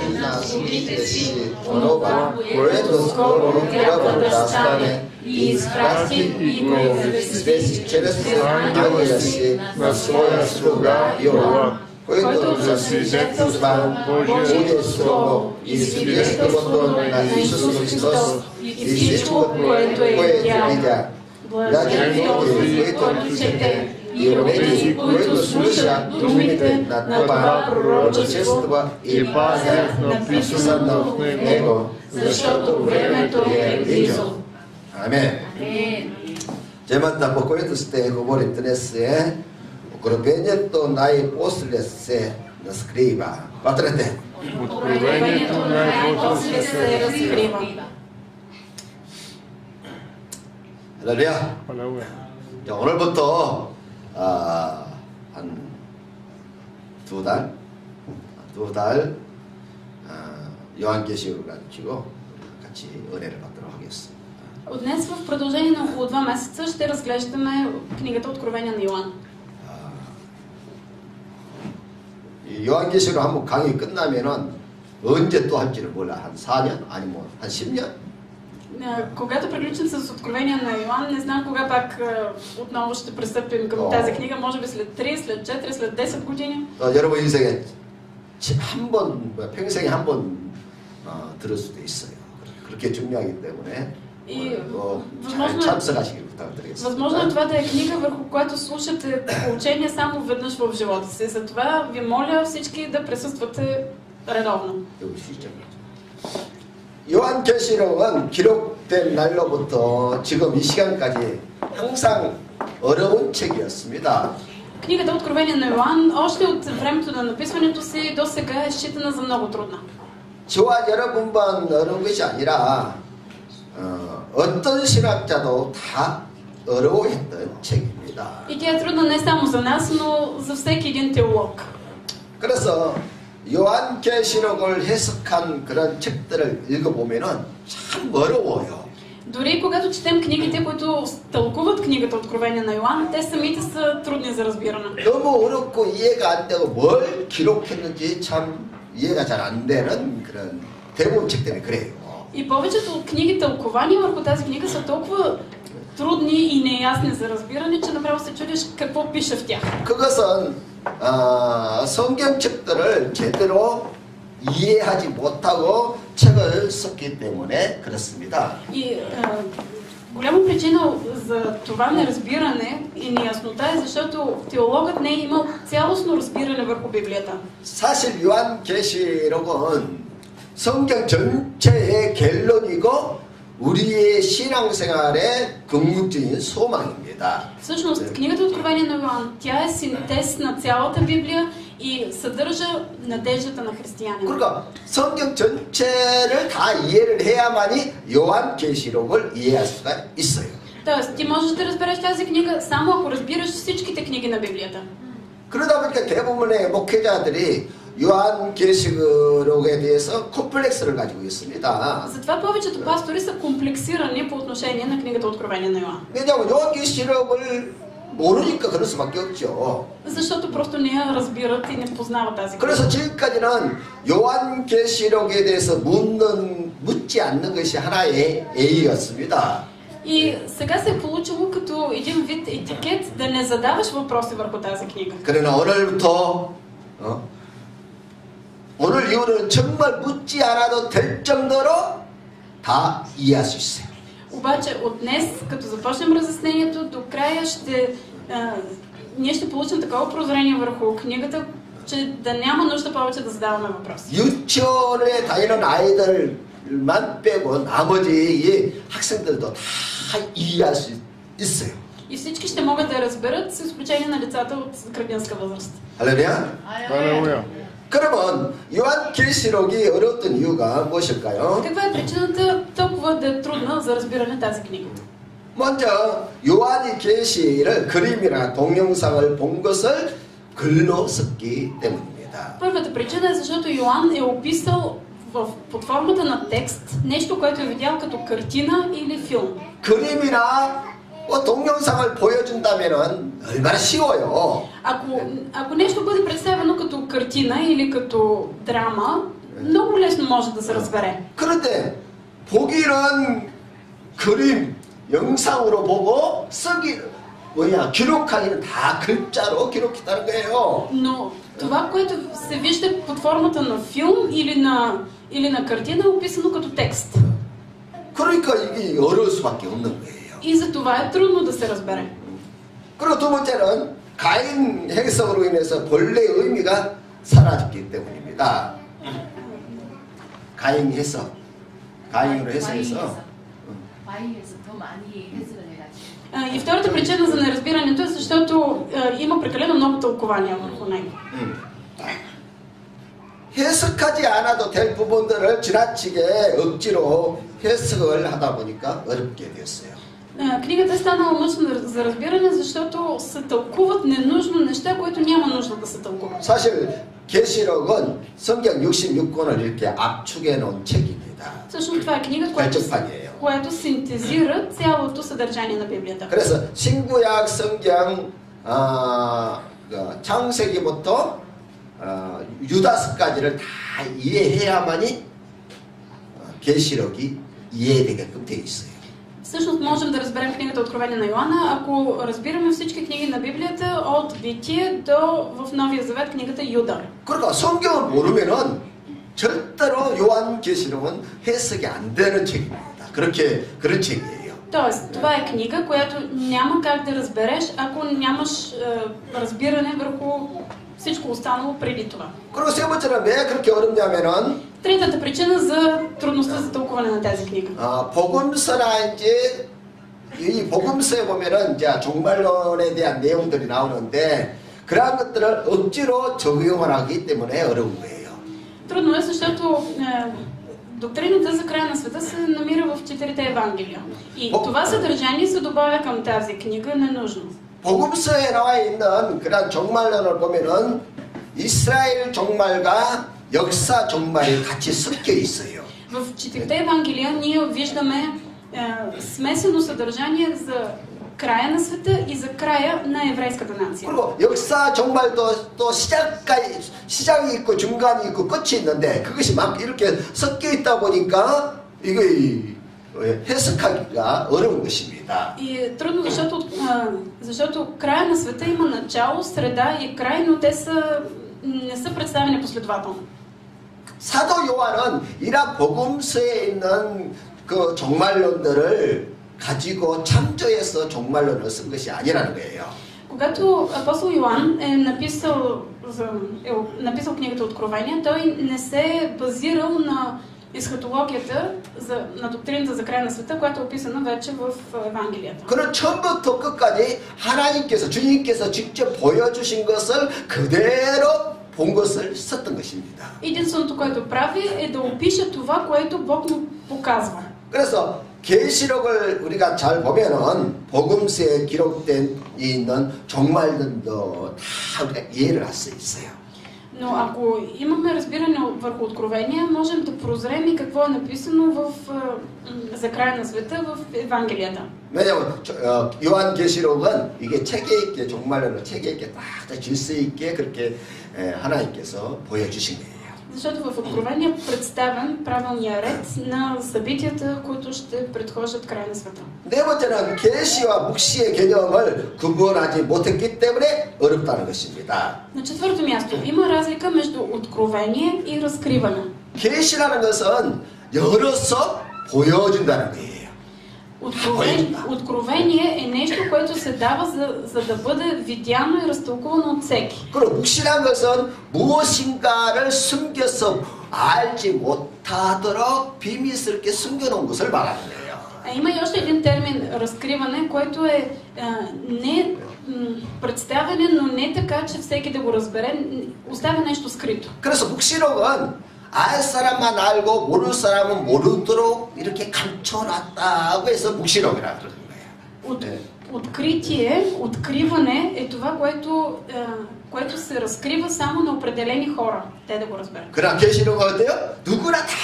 на слугите си онова, което скоро трябва да стане, и изпрати и го извести чрез ангела си на своя слуга Йоан, който засвидетелства Божие Слово и свидетелството на Исус Христос и всичко, което видя. Блажени онези, които чете, и онези, които слушат думите на това пророчество и пазят написано в него, защото времето е близо. Amen. Темата, по която ще говорим днес е Откровението най-после се разкрива. Патрете. Откровението най-после се разкрива. 할렐루야. 자, 오늘부터 한 두 달 요한계시록을 가지고 같이 은혜를 받도록 하겠습니다. От днес в продължение на около 2 месеца ще разглеждаме книгата Откровение на Йоан. 요한계시록 한번 강의 끝나면은 언제 또 할지를 몰라. 한 4년? 아니면 한 10년? Когато приключим с Откровение на Йоан, не знам кога пак отново ще пристъпим към тази книга, може би след 3, след 4, след 10 години. 여러분 인생에 한 번, 평생에 한 번 들을 수도 있어요. 그렇게 중요하기 때문에 잘 참석하시길 부탁드리겠습니다. Възможно е това да е книга, върху която слушате учение само веднъж в живота си. Затова ви моля всички да присъствате редовно. 요한계시록은 기록된 날로부터 지금 이 시간까지 항상 어려운 책이었습니다. Книгата Откровение на Йоан още от времето на написването си до сега е считана за много трудна. 저와 여러분만 어려운 것이 아니라 어떤 신학자도 다 어려워했던 책입니다. И тя е трудна не само за нас, но за всеки един теолог. 그래서 요한계시록을 해석한 그런 책들을 읽어보면은 참 어려워요. Дори когато четем книгите, които тълкуват книгата Откровение на Йоан, те самите са трудни за разбиране. 너무 어렵고 이해가 안 되고 뭘 기록했는지 참 이해가 잘 안 되는 그런 대부분 책들이 그래요. И повечето от книги тълкования върху тази книга са толкова трудни и неясни за разбиране, че направо се чудиш какво пише в тях. 그것은 성경책들을 제대로 이해하지 못하고 책을 썼기 때문에 그렇습니다. И голяма причина за това неразбиране и неяснота е, защото теологът не е имал цялостно разбиране върху Библията. 사실 요한계시록은 성경 전체의 갤론이고 우리의 신앙생활의 궁극적인 소망입니다. Всъщност, книгата Откровение на Йоан, тя е синтез на цялата Библия и съдържа надеждата на християнина. 그러니까 성경 전체를 다 이해를 해야만이 요한계시록을 이해할 수가 있어요. Тоест, ти можеш да разбереш тази книга само ако разбираш всичките книги на Библията. 그러다 보니까 대부분의 목회자들이 요한계시록에 대해서 콤플렉스를 가지고 있습니다. Затова повечето пастори са комплексирани по отношение на книгата Откровение на Йоан. 왜냐하면 요한계시록을 모르니까 그럴 수밖에 없죠. Защото просто не я разбират и не познават тази книга. 그래서 지금까지는 요한계시록에 대해서 묻지 않는 것이 하나의 예의였습니다. И сега се е получило като един вид етикет да не задаваш въпроси върху тази книга. 그러나 오늘부터 오늘 이후로는 정말 묻지 않아도 될 정도로 다 이해할 수 있어요. Обаче от днес, като започнем разяснението, до края ние ще получим такова прозрение върху книгата, че да няма нужда повече да задаваме въпроси. 유치원에 다니는 아이들만 빼고 나머지 학생들도 다 이해할 수 있어요. И всички ще могат да разберат, с изключение на децата от градинска възраст. 할렐루야. 할렐루야. 그러면 요한계시록이 어려웠던 이유가 무엇일까요? Каква е причината толкова да е трудна за разбиране тази книга? 먼저 요한이 계시를 그림이나 동영상을 본 것을 글로 썼기 때문입니다. Първата причина е защото Йоан е описал под формата на текст нещо, което е видял като картина или филм. 그림이나 동영상을 보여준다면은 얼마나 쉬워요. Ако нещо бъде представено като картина или като драма, много лесно може да се разбере. 그런데 보기는 그림, 영상으로 보고 기록하기는 다 글자로 기록했다는 거예요. Но това, което се вижда под формата на филм или на картина, е описано като текст. 그러니까 이게 어려울 수밖에 없는 거예요. И за това е трудно да се разбере. 그리고 두 번째는 가인 해석으로 인해서 본래의 의미가 사라졌기 때문입니다. 가인 해석, 가인으로 해석해서 바이에서 더 많이 해석을 해가지고. И втората причина за неразбирането е защото има прекалено много тълкования върху него. 해석하지 않아도 될 부분들을 지나치게 억지로 해석을 하다 보니까 어렵게 되었어요. Книгата е станала мъчна за разбиране, защото се тълкуват ненужно неща, които няма нужда да се тълкуват. 사실 계시록은 성경 66권을 이렇게 압축해 놓은 책입니다. Всъщност това е книга, която синтезира цялото съдържание на Библията. 그래서 신구약 성경 창세기부터 유다서까지를 다 이해해야만이 계시록이 이해되게끔 되어 있어요. Всъщност можем да разберем книгата Откровение на Йоанна, ако разбираме всички книги на Библията от Битие до в Новия Завет книгата Юда. 그러니까 성경을 모르면은 절대로 요한계시록은 해석이 안 되는 책입니다. 그런 책이에요. Тоест, това е книга, която няма как да разбереш, ако нямаш разбиране върху всичко останало преди това. 그리고 세 번째는 왜 그렇게 어렵냐면은 Третата причина за трудността за тълкуване на тази книга. 복음서나 이제 이 복음서에 보면은 이제 종말론에 대한 내용들이 나오는데 그러한 것들을 억지로 적용을 하기 때문에 어려운 거예요. Трудно е, защото доктрината за края на света се намира в 4-те Евангелия. И това съдържание се добавя към тази книга ненужно. 복음서에 나와 있는 그런 종말론을 보면은 이스라엘 종말과 역사 종말이 같이 섞여 있어요. В 4-те Евангелия ние виждаме смесено съдържание за края на света и за края на еврейската нация. 그리고 역사 종말도 또 시작이 있고 중간이 있고 끝이 있는데 그것이 막 이렇게 섞여 있다 보니까 이거 해석하기가 어려운 것입니다. И е трудно, защото края на света има начало, среда и край, но те не са представени последователно. 사도 요한은 이런 복음서에 있는 그 종말론들을 가지고 참조해서 종말론을 쓴 것이 아니라는 거예요. Когато апостол Йоан е написал книгата Откровение, той не се е базирал на есхатологията, на доктрината за края на света, която е описана вече в Евангелията. 그는 처음부터 끝까지 주님께서 직접 보여주신 것을 그대로 본 것을 썼던 것입니다. Единственото, което прави, е да опише това, което Бог му показва. 그래서 계시록을 우리가 잘 보면은 복음서에 기록된 있는 종말론도 다 우리가 이해를 할 수 있어요. Но ако имаме разбиране върху Откровение, можем да прозрем и какво е написано за края на света в Евангелията. 왜냐하면 요한계시록은 이게 체계 있게 종말론을 체계 있게 딱 질서 있게 그렇게 하나님께서 보여주신 거예요. Защото в Откровение представен правилния ред на събитията, които ще предхождат края на света. 네 번째는 계시와 묵시의 개념을 구분하지 못했기 때문에 어렵다는 것입니다. На четвърто място, има разлика между откровение и разкриване. 계시라는 것은 열어서 보여준다는 거예요. Откровение е нещо, което се дава за да бъде видяно и разтълкувано от всеки. 그리고 묵시라는 것은 무엇인가를 숨겨서 알지 못하도록 비밀스럽게 숨겨놓은 것을 말하는 거예요. Има и още един термин разкриване, който е не представяне, но не така, че всеки да го разбере, оставя нещо скрито. 그래서 묵시록은 알 사람만 알고 모를 사람은 모르도록 이렇게 감춰놨다고 해서 묵시록이라고 그러는 거예요. Откриване е това, което се разкрива само на определени хора, те да го разберат. 그러나 계시록은 어때요? 누구나 다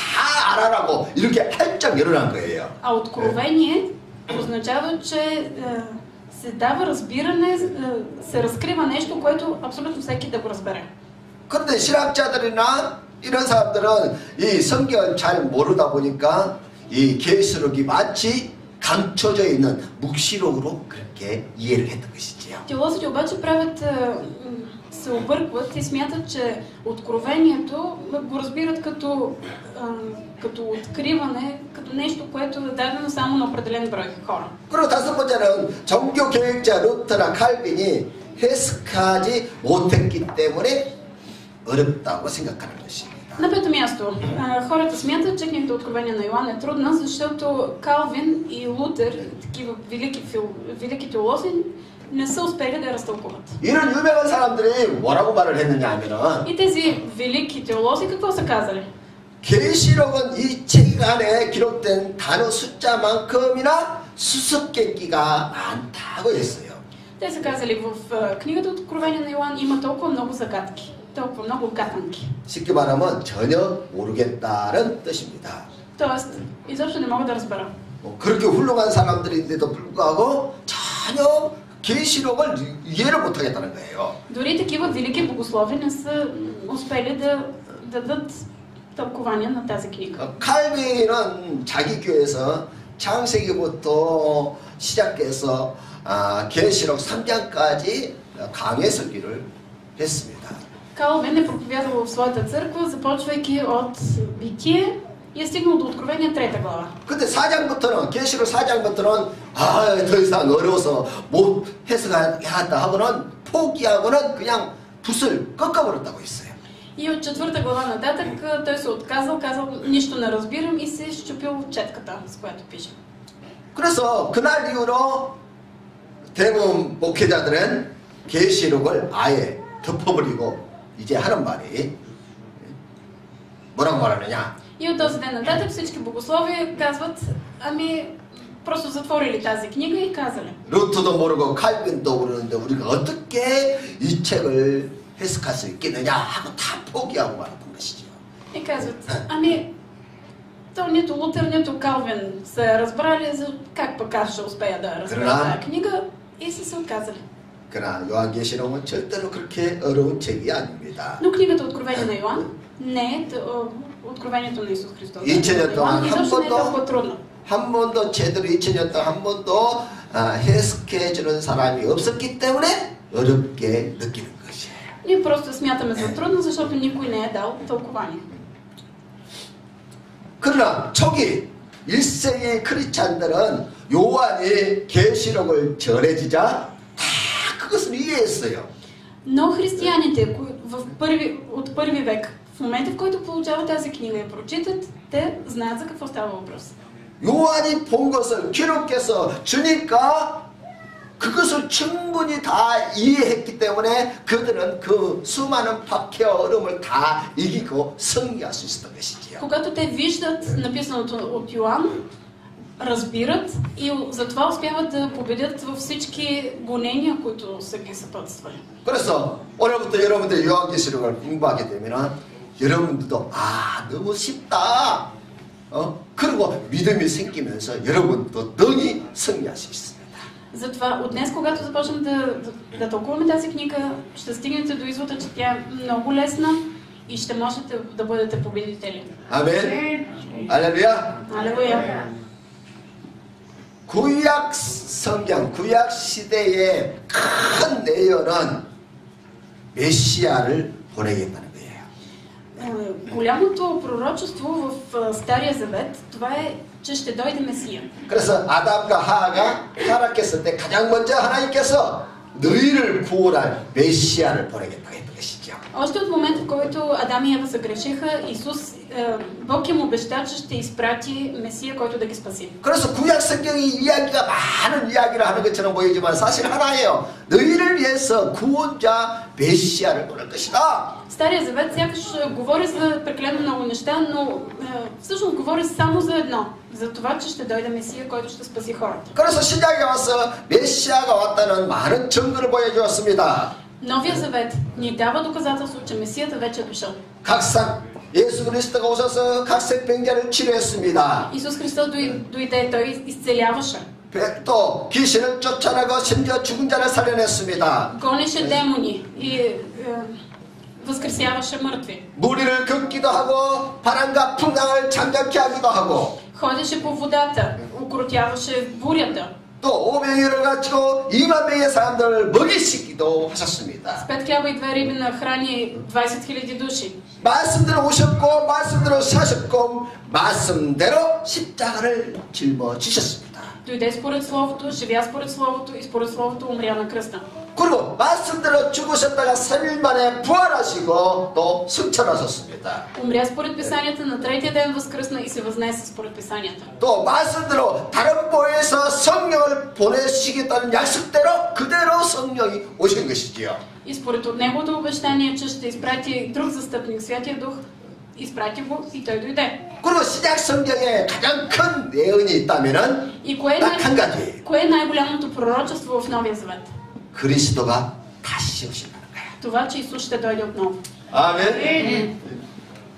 알아라고 이렇게 활짝 열어놓은 거예요. А откровение означава, че се дава разбиране, се разкрива нещо, което абсолютно всеки да го разбере. 그런데 신학자들이나 이런 사람들은 이 성경을 잘 모르다 보니까 이 계시록이 마치 감춰져 있는 묵시록으로 그렇게 이해를 했던 것이지요. Теолозите обаче се объркват и смятат, че откровението го разбират като откриване, като нещо, което е дадено само на определен брой хора. 그리고 다섯 번째는 종교 교육자 루터나 칼빈이 해석하지 못했기 때문에 어렵다고 생각하는 것입니다. На пето място, хората смятат, че книгата Откровение на Йоан е трудна, защото Калвин и Лутер, такива велики теолози, не са успели да я разтълкуват. 이런 유명한 사람들이 뭐라고 말을 했느냐 하면은 И тези велики теолози какво са казали? 계시록은 이 책 안에 기록된 단어 숫자만큼이나 수수께끼가 많다고 했어요. Те са казали, в книгата Откровение на Йоан има толкова много загадки, толкова много гатанки. 쉽게 말하면 전혀 모르겠다는 뜻입니다. Тоест, изобщо не мога да разбера. 그렇게 훌륭한 사람들인데도 불구하고 전혀 계시록을 이해를 못하겠다는 거예요. Дори такива велики богослови не са успели да дадат тълкование на тази книга. 칼빈은 자기 교회에서 창세기부터 시작해서 계시록 3장까지 강해 설교를 했습니다. Калвин е проповядвал в своята църква, започвайки от Битие и е стигнал до Откровение 3 глава. 근데 4장부터는 계시록 4장부터는 더 이상 어려워서 못 해석하다 하고는 포기하고는 그냥 붓을 꺾어버렸다고 했어요. И от 4 глава нататък той се отказал, казал нищо не разбирам и се счупил четката, с която пише. 그래서 그날 이후로 대부분 목회자들은 계시록을 아예 덮어버리고 이제 하는 말이 뭐라고 말하느냐? И от този ден нататък всички богослови казват, ами просто затворили тази книга и казали. 루터도 모르고 칼빈도 모르는데 우리가 어떻게 이 책을 해석할 수 있겠느냐 하고 다 포기하고 말았던 것이죠. И казват, ами то нито Лутер, нито Калвин са разбрали, как пък аз ще успея да разбера тази книга и са се отказали. 그러나 요한계시록은 절대로 그렇게 어려운 책이 아닙니다. Но книгата Откровение на Йоан не е Откровението на Исус Христос. 2000년 동안 изобщо не е толкова трудно. 한 번도 제대로 2000년 동안 한 번도 해석해주는 사람이 없었기 때문에 어렵게 느끼는 것이에요. Ние просто смятаме за трудно, защото никой не е дал тълкование. 그러나 초기 1세기 크리스찬들은 요한이 계시록을 전해지자 다 그것을 이해했어요. Но християните от първи век, в момента в който получават тази книга и прочитат, те знаят за какво става въпрос. 요한이 본 것을 기록해서 주니까 그것을 충분히 다 이해했기 때문에 그들은 그 수많은 박해와 어려움을 다 이기고 승리할 수 있었던 것이지요. Когато те виждат написаното от Йоан, разбират и затова успяват да победят във всички гонения, които са ги съпътствали. 그래서 오늘부터 여러분들 요한계시록을 공부하게 되면 여러분들도 너무 쉽다. 그리고 믿음이 생기면서 여러분도 능히 승리할 수 있습니다. Затова от днес, когато започнем да тълкуваме тази книга, ще стигнете до извода, че тя е много лесна и ще можете да бъдете победители. 아멘. 할렐루야. Алелуя. 구약 성경, 구약 시대의 큰 내용은 메시아를 보내겠다는 거예요. Голямото пророчество в Стария Завет, това е, че ще дойде Месия. 그래서 아담과 하하가 타락했을 때 가장 먼저 하나님께서 너희를 구원할 메시아를 보내겠다고 했던 것이죠. Още от момента, в който Адам и Ева се грешиха, Исус, Бог им обеща, че ще изпрати Месия, който да ги спаси. 그래서 구약 성경이 이야기가 많은 이야기를 하는 것처럼 보이지만 사실 하나예요. 너희를 위해서 구원자 메시아를 보낼 것이다. Стария Завет сякаш говори за прекалено много неща, но всъщност говори само за едно. За това, че ще дойде Месия, който ще спаси хората. 그래서 신약에 와서 메시아가 왔다는 많은 증거를 보여주었습니다. Новия Завет ни дава доказателство, че Месията вече е дошъл. 예수 그리스도가 오셔서 각색병자를 치료했습니다. Исус Христос дойде, той изцеляваше. 또 귀신을 쫓아내고 심지어 죽은 자를 살려냈습니다. Гонеше демони и възкресяваше мъртви. 무리를 걷기도 하고 바람과 풍랑을 잠잠케 하기도 하고 Ходеше по водата, укротяваше бурята. 또 500여를 가지고 2만 명의 사람들을 먹이시기도 하셨습니다. С 5 хляба и 2 риби нахрани 20 000 души. 말씀대로 오셨고 말씀대로 사셨고 말씀대로 십자가를 짊어지셨습니다. Дойде според Словото, живя според Словото и според Словото умря на кръста. 그리고 말씀대로 죽으셨다가 3일 만에 부활하시고 또 승천하셨습니다. Умря според Писанията, на третия ден възкръсна и се възнесе според Писанията. 또 말씀대로 다른 보혜에서 성령을 보내시겠다는 약속대로 그대로 성령이 오신 것이지요. И според от неговото обещание, че ще изпрати друг застъпник, Святия Дух, изпрати го и той дойде. 그리고 신약 성경에 가장 큰 예언이 있다면은 И кое 딱 한 가지. е най-голямото пророчество в Новия Завет? 그리스도가 다시 오신다는 거야. Това, че Исус ще дойде отново. 아멘.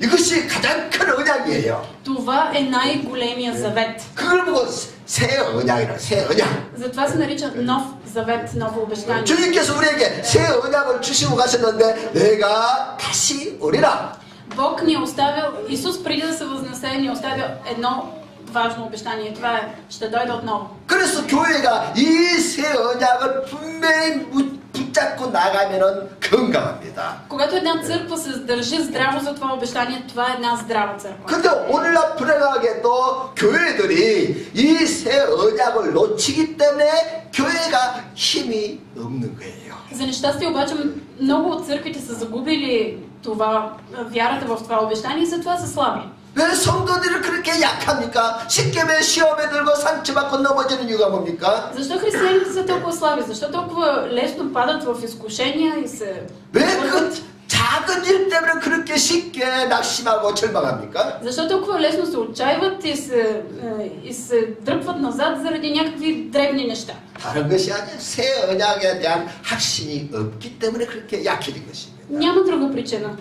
이것이 가장 큰 언약이에요. Това е най-големия завет. 그걸 보고 새 언약이라 새 언약. Затова се нарича нов завет, ново обещание. 주님께서 우리에게 새 언약을 주시고 가셨는데 내가 다시 오리라. Бог ни е оставил, Исус преди да се възнесе, ни е оставил едно важно обещание. Това е, ще дойде отново. 그래서 교회가 이 새 언약을 분명히 붙잡고 나가면은 건강합니다. Когато една църква се държи здраво за това обещание, това е една здрава църква. 근데 오늘날 불행하게도 교회들이 이 새 언약을 놓치기 때문에 교회가 힘이 없는 거예요. За нещастие обаче много от църквите са загубили това, вярата в това обещание и затова са слаби. 왜 성도들이 그렇게 약합니까? 쉽게 왜 시험에 들고 상처받고 넘어지는 이유가 뭡니까? Защо християните са толкова слаби? Защо толкова лесно падат в изкушения и се... 왜 그 작은 일 때문에 그렇게 쉽게 낙심하고 절망합니까? Защо толкова лесно се отчаиват и се дръпват назад заради някакви дребни неща? 다른 것이 아니라 새 언약에 대한 확신이 없기 때문에 그렇게 약해진 것입니다. Няма друга причина.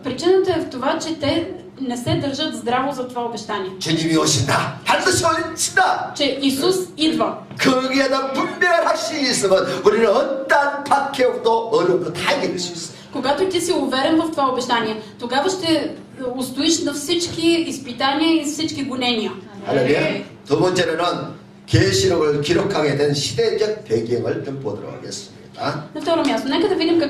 Причината е в това, че те не се държат здраво за това обещание. 주님이 오신다. 반드시 오신다. Че Исус идва. 거기에 대한 분명한 확신이 있으면 우리는 어떠한 박해도 어려움도 다 이길 수 있어요. Когато ти си уверен в това обещание, тогава ще устоиш на всички изпитания и всички гонения. 할렐루야. 두 번째로는 계시록을 기록하게 된 시대적 배경을 좀 보도록 하겠습니다. На второ място, нека да видим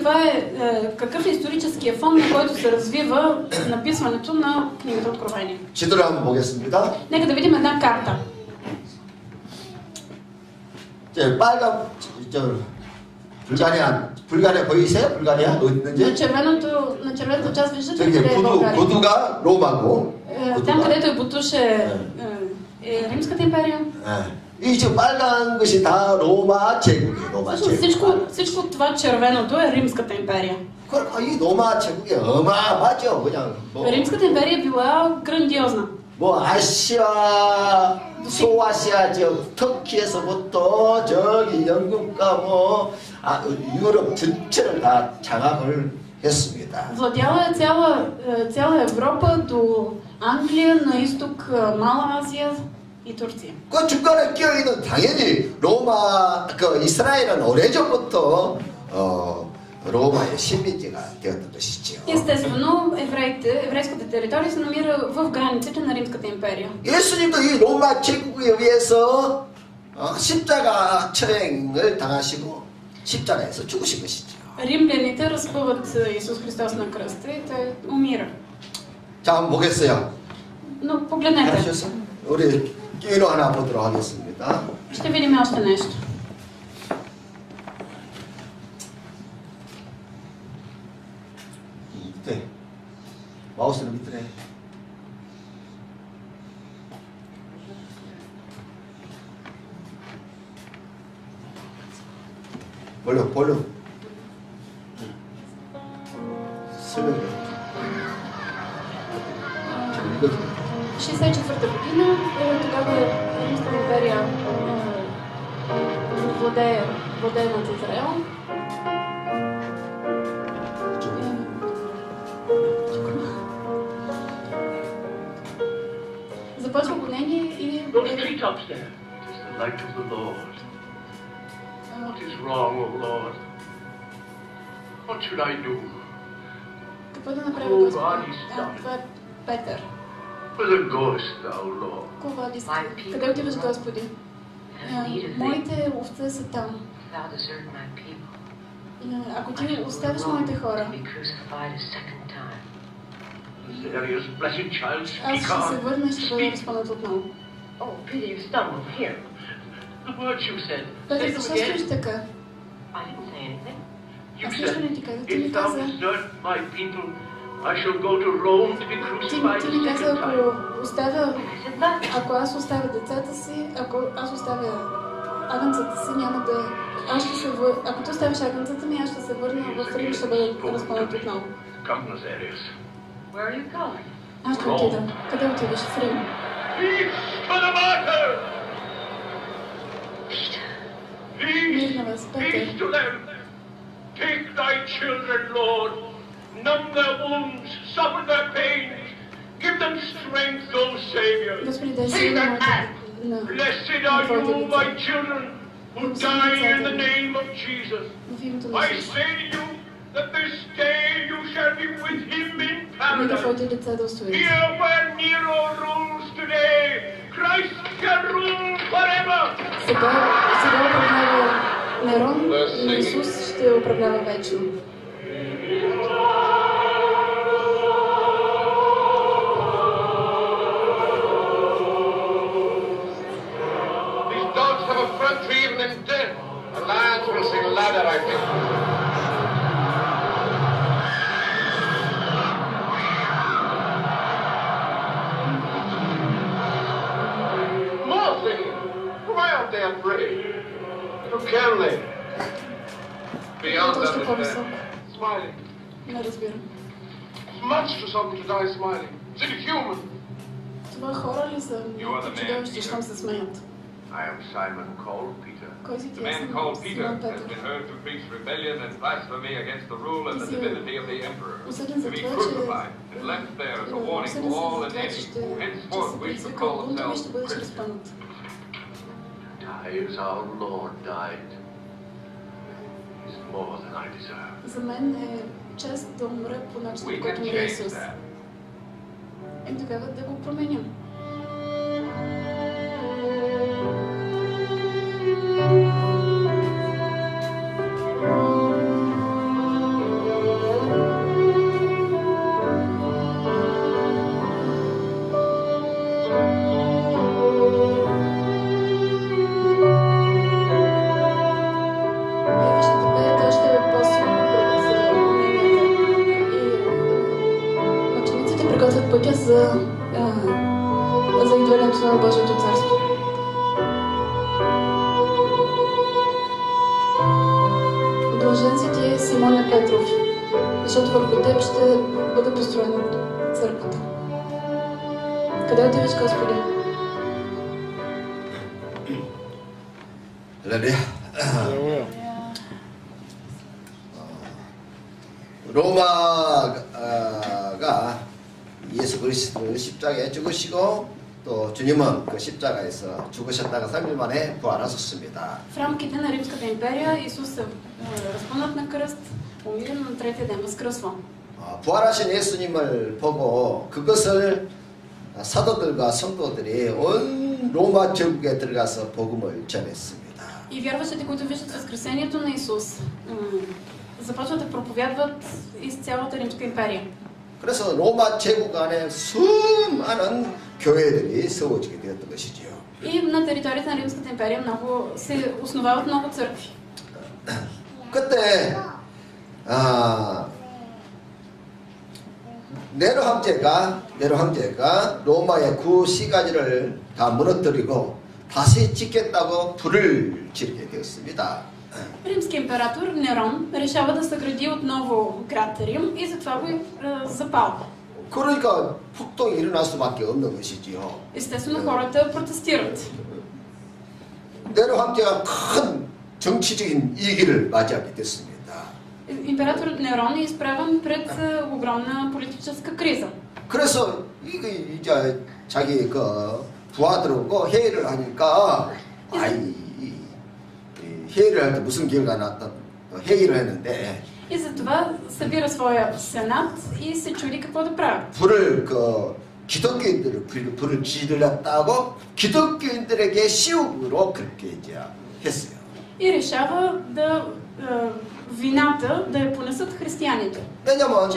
какъв е историческия фон, на който се развива написването на книгата Откровение. 지도를 한번 보겠습니다. Нека да видим една карта. 빨간 불가리아 보이세요? 불가리아 어디 있는지? На червената част виждате ли 저기 къде е България? 부두가 로마고. Там, където е Бутуш е Римската империя. 이 지금 빨간 것이 다 로마 제국이에요. 로마 제국. всичко това червеното е Римската империя. 이 로마 제국이 어마어마하죠. 그냥 Римската империя е била грандиозна. 뭐 아시아, 소아시아 지역 터키에서부터 저기 영국과 뭐 유럽 전체를 다 장악을 했습니다. Владяла е цяла Европа до Англия, на изток Мала Азия и Турция. 그 중간에 끼어있는 당연히 로마, 이스라엘은 오래전부터 로마의 식민지가 되었던 것이지요. Естествено, еврейската територия се намира в границите на Римската империя. 예수님도 이 로마 제국에 의해서 십자가 처형을 당하시고 십자가에서 죽으신 것이죠. Римляните разпъват Исус Христос на кръста и той умира. 자, 한번 보겠어요. Но погледнете. 우리 끼로 하나 보도록 하겠습니다. Ще видим още нещо. 밑에 마우스는 밑에. 볼륨. 설명해. 64-та година, тогава Римската империя владее над Израел. Започва гонение и... Those treetops there, it is the light of the Lord. What is wrong, O Lord? What should I do? Какво да направи Господ? Това е Петър. Whither goest thou, Lord? Какво водиш? Къде отиваш, Господи? Моите овце са там. Ако ти оставиш моите хора, аз ще се върна и ще бъда разпънат отново. Петър, защо стоиш така? Аз нищо не ти казах. Ти ми каза, ако аз оставя децата си, ако аз оставя агънцата си, няма да... Ако ти оставиш агънцата ми, аз ще се върна в Рим и ще бъда разпънат отново. Аз ще отида. Къде отидеш? В Рим. Мир на вас, Петър. Take thy children, Lord. Numb their wounds, soften their pains. Give them strength, O Savior. Take that hand. Blessed are you, my children, who die in the name of Jesus. I say to you that this day you shall be with him in paradise. Here where Nero rules today, Christ shall rule forever. Сега управлява Нерон, но Исус ще управлява вечно. These dogs have a front tree even in death. The lions will sing louder, I think. More singing. Why aren't they afraid? Who can they? Beyond understanding. Smiling. Не разбирам. Much to something to die smiling. Is it human? Това хора ли са? Чудовища, щом се смеят. I am Simon called Peter. Кой си ти? The man called Peter has been heard to preach rebellion and blasphemy against the rule and the divinity of the emperor, to be crucified and left there as a warning to all and any who henceforth wish to call themselves Christians. As our Lord died is more than I deserve. За мен е чест да умра по начин, по който умре Исус. Тогава да го променим. Пътя за идването на Божието царство. Блажен си ти, Симоне Петров, защото върху теб ще бъде построена църквата. Къде отиваш, Господи? 로마가 예수 그리스도를 십자가에 죽으시고 또 주님은 그 십자가에서 죽으셨다가 3일 만에 부활하셨습니다. В рамките на Римската империя Исус е разпънат на кръст, умира на третия ден, възкръсва. 부활하신 예수님을 보고 그것을 사도들과 성도들이 온 로마 제국에 들어가서 복음을 전했습니다. И вярващите, които виждат възкресението на Исус, започват да проповядват из цялата Римска империя. 그래서 로마 제국 안에 수많은 교회들이 세워지게 되었던 것이지요. И на територията на Римската империя се основават много църкви. 그때 네로 황제가 로마의 구 시가지를 다 무너뜨리고 다시 짓겠다고 불을 지르게 되었습니다. Римският император Нерон решава да съгради отново град Рим и затова го запалва. 그러니까 폭동이 일어날 수밖에 없는 것이지요. Естествено хората протестират. 네로 황제가 큰 정치적인 위기를 맞이하게 됐습니다. Император Нерон е изправен пред огромна политическа криза. 그래서 이제 자기 그 부하들하고 회의를 하니까 회의를 할 때 무슨 기회가 났다 회의를 했는데 И затова събира своя сенат и се чуди какво да правят. 불을 기독교인들을 불을 지르렸다고 기독교인들에게 시욱으로 그렇게 이제 했어요. И решава вината да я понесат християните. 왜냐면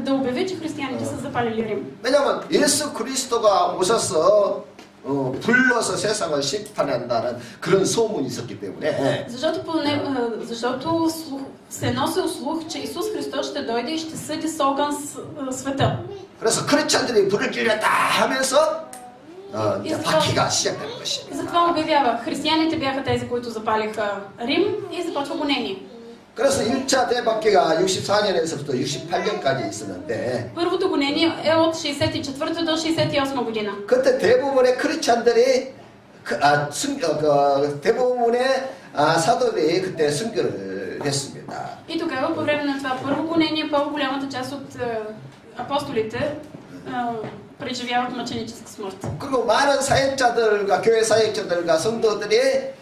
да обяви, че християните са запалили Рим. 왜냐면 예수 그리스도가 오셔서 불러서 세상을 심판한다는 그런 소문이 있었기 때문에. защото се носил слух, че Исус Христос ще дойде и ще съди с огън света. 그래서 크리스찬들이 불을 지르렸다 하면서 이제 바퀴가 시작되는 것입니다. И затова обявява, християните бяха тези, които запалиха Рим и започва гонение. 그래서 1차 대박해가 64년에서부터 68년까지 있었는데 първото гонение е от 64 до 68 година. 그때 대부분의 크리스찬들이 대부분의 사도들이 그때 순교를 했습니다. И тогава по време на това първо гонение по-голямата част от апостолите преживяват мъченическа смърт. 그리고 많은 사역자들과 교회 사역자들과 성도들이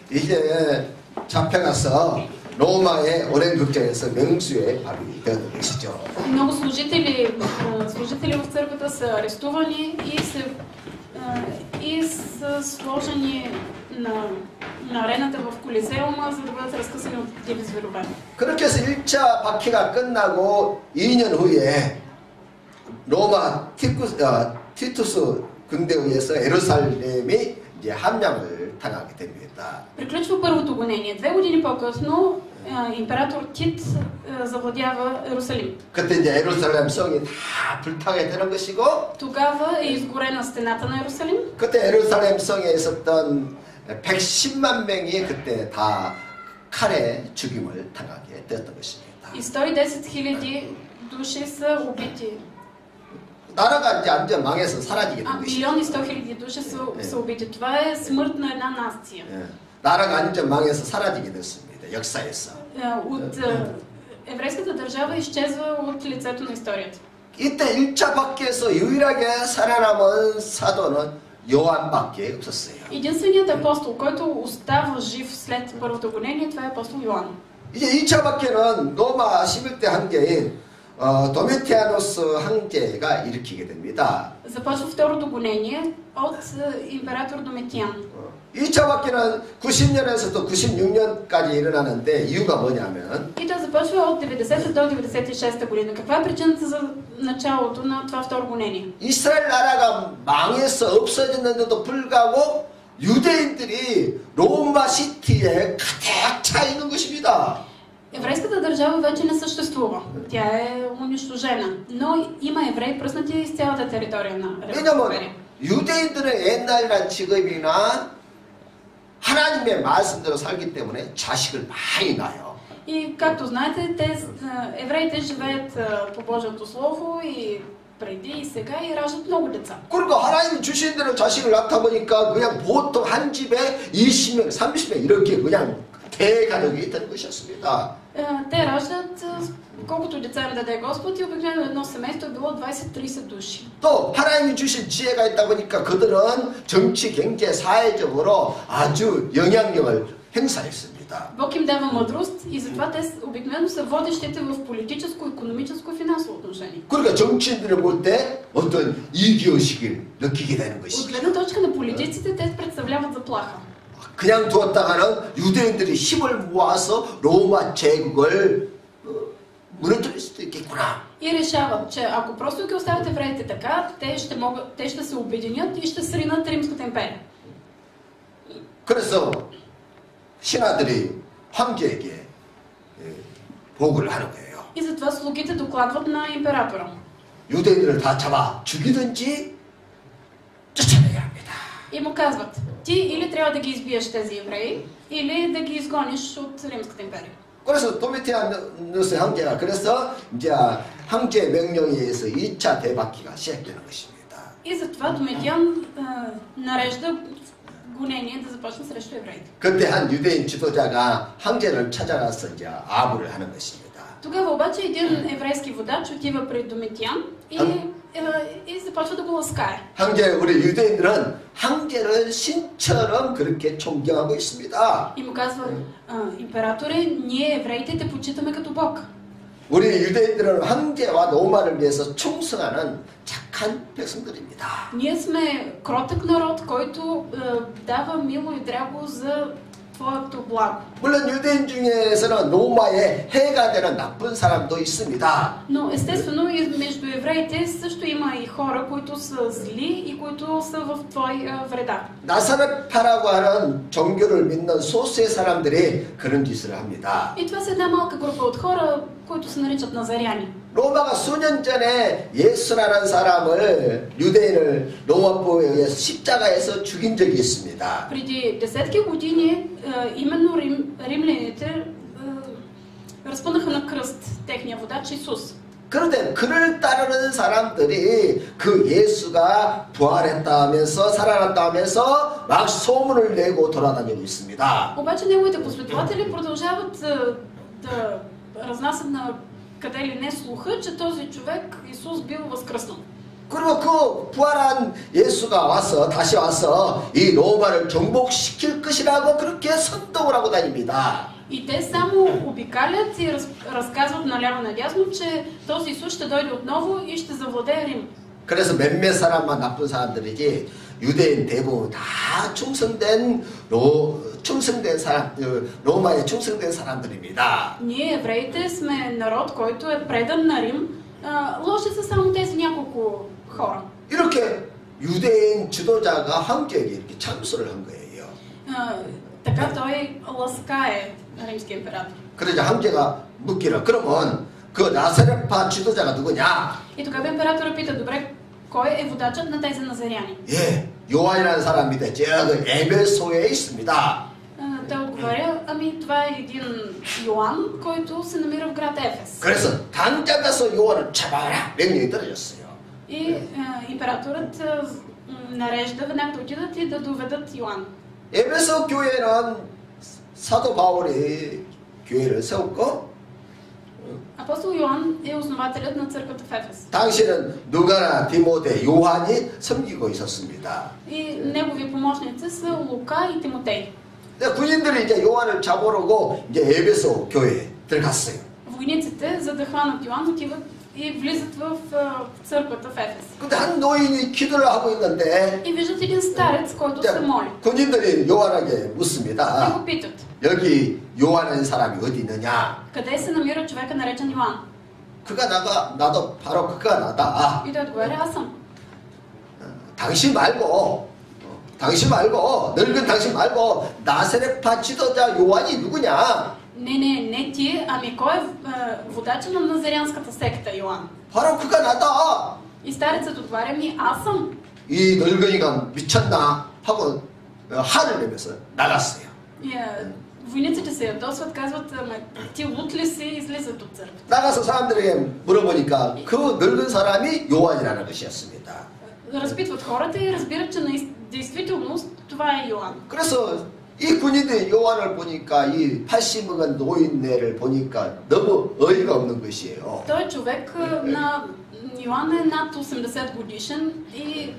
이제 잡혀가서 로마의 오랜 극장에서 명수에 발휘되는 것이죠. Много служители в църквата са арестувани и са сложени на арената в Колизеума, за да бъдат разкъсани от диви зверове. 그렇게 해서 1차 박해가 끝나고 2년 후에 로마 티투스 군대에 의해서 예루살렘이 이제 함량을 당하게 됩니다. Приключва първото гонение. 2 години по-късно император Тит завладява Иерусалим. 그때 이제 예루살렘 성이 다 불타게 되는 것이고. тогава е изгорена стената на Иерусалим. 그때 예루살렘 성에 있었던 110만 명이 그때 다 칼에 죽임을 당하게 되었던 것입니다. И 110 000 души са убити. 나라가 이제 완전 망해서 사라지게 된 것이죠. 1 100 000 души са убити. Това е смърт на една нация. 나라가 완전 망해서 사라지게 됐습니다. 역사에서. от еврейската държава изчезва от лицето на историята. 이때 1차 박해에서 유일하게 살아남은 사도는 요한밖에 없었어요. единственият апостол, който остава жив след първото гонение, това е апостол Йоан. 이제 2차 박해는 로마 11대 황제인 도미티아노스 황제가 일으키게 됩니다. започва второто гонение от император Домитиан. 2차 박해는 90년에서부터 96년까지 일어나는데 이유가 뭐냐면 И то започва от 90 до 96 година. Каква е причината за началото на това второ гонение? 이스라엘 나라가 망해서 없어졌는데도 불구하고 유대인들이 로마 시티에 가득 차 있는 것입니다. Еврейската държава вече не съществува. Тя е унищожена. Но има евреи пръснати из цялата територия на 왜냐면 유대인들은 옛날이란 직업이나 하나님의 말씀대로 살기 때문에 자식을 많이 낳아요. И както знаете, евреите живеят по Божието слово и преди и сега и раждат много деца. 그러니까 하나님이 주신 대로 자식을 낳다 보니까 그냥 보통 한 집에 20명, 30명 이렇게 그냥 대가족이 된 것이었습니다. Те раждат колкото деца им даде Господ и обикновено едно семейство е било 20-30 души. 또 하나님이 주신 지혜가 있다 보니까 그들은 정치, 경제, 사회적으로 아주 영향력을 행사했습니다. Бог им дава мъдрост и затова те обикновено са водещите в политическо, икономическо и финансово отношение. 그러니까 정치인들을 볼 때 어떤 이기의식을 느끼게 되는 것이죠. От гледна точка на политиците те представляват заплаха. 그냥 두었다가는 유대인들이 힘을 모아서 로마 제국을 무너뜨릴 수도 있겠구나. И решават, че ако просто ги оставят евреите така, те ще се обединят и ще сринат Римската империя. 그래서 신하들이 황제에게 보고를 하는 거예요. И затова слугите докладват на императора. 유대인들을 다 잡아 죽이든지 쫓아내야 합니다. И му казват, ти или трябва да ги избиеш тези евреи, или да ги изгониш от Римската империя. 그래서 도미티아누스 황제가 그래서 이제 황제 명령에 의해서 2차 대박기가 시작되는 것입니다. И затова Домитиан нарежда гонение да започне срещу евреите. 그때 한 유대인 지도자가 황제를 찾아가서 이제 아부를 하는 것입니다. Тогава обаче един еврейски водач отива при Домитиан и започва да го ласкае. 우리 유대인들은 황제를 신처럼 그렇게 존경하고 있습니다. И му казва, императоре, ние евреите те почитаме като Бог. 우리 유대인들은 황제와 로마를 위해서 충성하는 착한 백성들입니다. Ние сме кротък народ, който дава мило и драго за твоето благо. 물론 유대인 중에서는 로마의 해가 되는 나쁜 사람도 있습니다. Но естествено и между евреите също има и хора, които са зли и които са в твой вреда. 나사렛파라고 하는 종교를 믿는 소수의 사람들이 그런 짓을 합니다. И това са една малка група от хора, които се наричат назаряни. 로마가 수년 전에 예수라는 사람을 유대인을 로마법에 의해서 십자가에서 죽인 적이 있습니다. Преди десетки години именно римляните разпънаха на кръст техния водач Исус. 그런데 그를 따르는 사람들이 그 예수가 부활했다면서 살아났다면서 막 소문을 내고 돌아다니고 있습니다. Обаче неговите последователи продължават да разнасят на къде ли не слуха, че този човек Исус бил възкръснал. 그리고 그 부활한 예수가 와서 다시 와서 이 로마를 정복시킬 것이라고 그렇게 선동을 하고 다닙니다. И те само обикалят и разказват наляво надясно, че този Исус ще дойде отново и ще завладее Рим. 그래서 몇몇 사람만 나쁜 사람들이지 유대인 대부분 다 충성된 사람, 로마에 충성된 사람들입니다. Ние евреите сме народ, който е предан на Рим. Лоши са само тези няколко хора. 이렇게 유대인 지도자가 황제에게 이렇게 참소를 한 거예요. Така той ласкае римския император. 그러자 황제가 묻기를 그러면 그 나사렛파 지도자가 누구냐? И тогава императора пита, добре, кой е водачът на тези назаряни? 예, 요한이라는 사람인데 저기 에베소에 있습니다. Той отговаря, ами това е един Йоан, който се намира в град Ефес. 그래서 당장 가서 요한을 잡아라 명령이 떨어졌어요. И императорът нарежда веднага да отидат и да доведат Йоан. 에베소 교회는 사도 바울이 교회를 세웠고 Апостол Йоан е основателят на църквата в Ефес. 당시에는 누가나 디모데, 요한이 섬기고 있었습니다. И негови помощници са Лука и Тимотей. 군인들이 이제 요한을 잡으려고 이제 에베소 교회에 들어갔어요. Войниците, за да хванат Йоан, отиват и влизат в църквата в Ефес. 근데 한 노인이 기도를 하고 있는데 И виждат един старец, който се моли. 군인들이 요한에게 И 묻습니다. го питат, 여기 요한이라는 사람이 어디 있느냐? къде се намира човека наречен Йоан? 그가 나도 바로 그가 나다. И той отговаря, аз съм. 당신 말고 늙은 당신 말고 나사렛파 지도자 요한이 누구냐? Не ти, ами кой е водача на назарянската секта Йоан? 바로 그가 나다. И старецът отваря ми, аз съм. 이 늙은이가 미쳤나 하고 화를 내면서 나갔어요. И войниците се ядосват, казват, ти лут ли си, излизат от църквата. 나가서 사람들에게 물어보니까 그 늙은 사람이 요한이라는 것이었습니다. Разпитват хората и разбират, че действителност това е Йоан. 그래서 이 군인들이 요한을 보니까 이 80 먹은 노인네를 보니까 너무 어이가 없는 것이에요. Той човек на Йоан е над 80 годишен и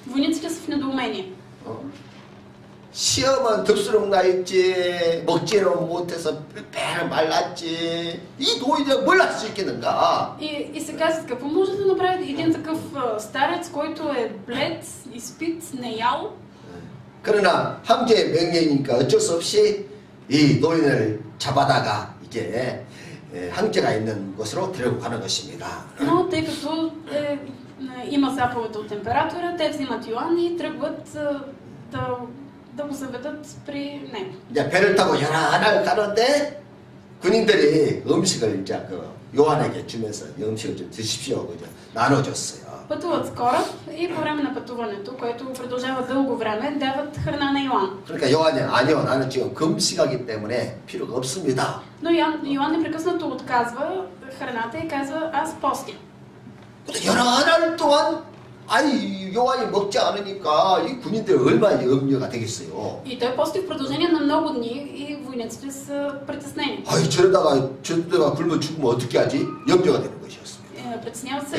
войниците са в недоумение. 시험은 덥수룩 나 있지, 먹지는 못해서 배는 말랐지. 이 노인이 뭘 할 수 있겠는가? И се казват, какво може да направи един такъв старец, който е блед, изпит, неял? 그러나 황제의 명령이니까 어쩔 수 없이 이 노인을 잡아다가 이제 황제가 있는 곳으로 데리고 가는 것입니다. Но тъй като има заповед от императора, те взимат Йоан и тръгват да го заведат при него. 이제 배를 타고 여러 날 가는데 군인들이 음식을 이제 그 요한에게 주면서 음식을 좀 드십시오 그죠 나눠줬어요. Пътуват с кораб и по време на пътуването, което продължава дълго време, дават храна на Йоан. 그러니까 요한이 아니요 나는 지금 금식하기 때문에 필요가 없습니다. Но Йоан непрекъснато отказва храната и казва, аз постя. 근데 여러 날 동안 아니 요한이 먹지 않으니까 이 군인들 얼마나 염려가 되겠어요. И той пости в продължение на много дни и войниците са притеснени. 아이 저러다가 굶어 죽으면 어떻게 하지? 염려가 되는 것이었습니다. Притесняват се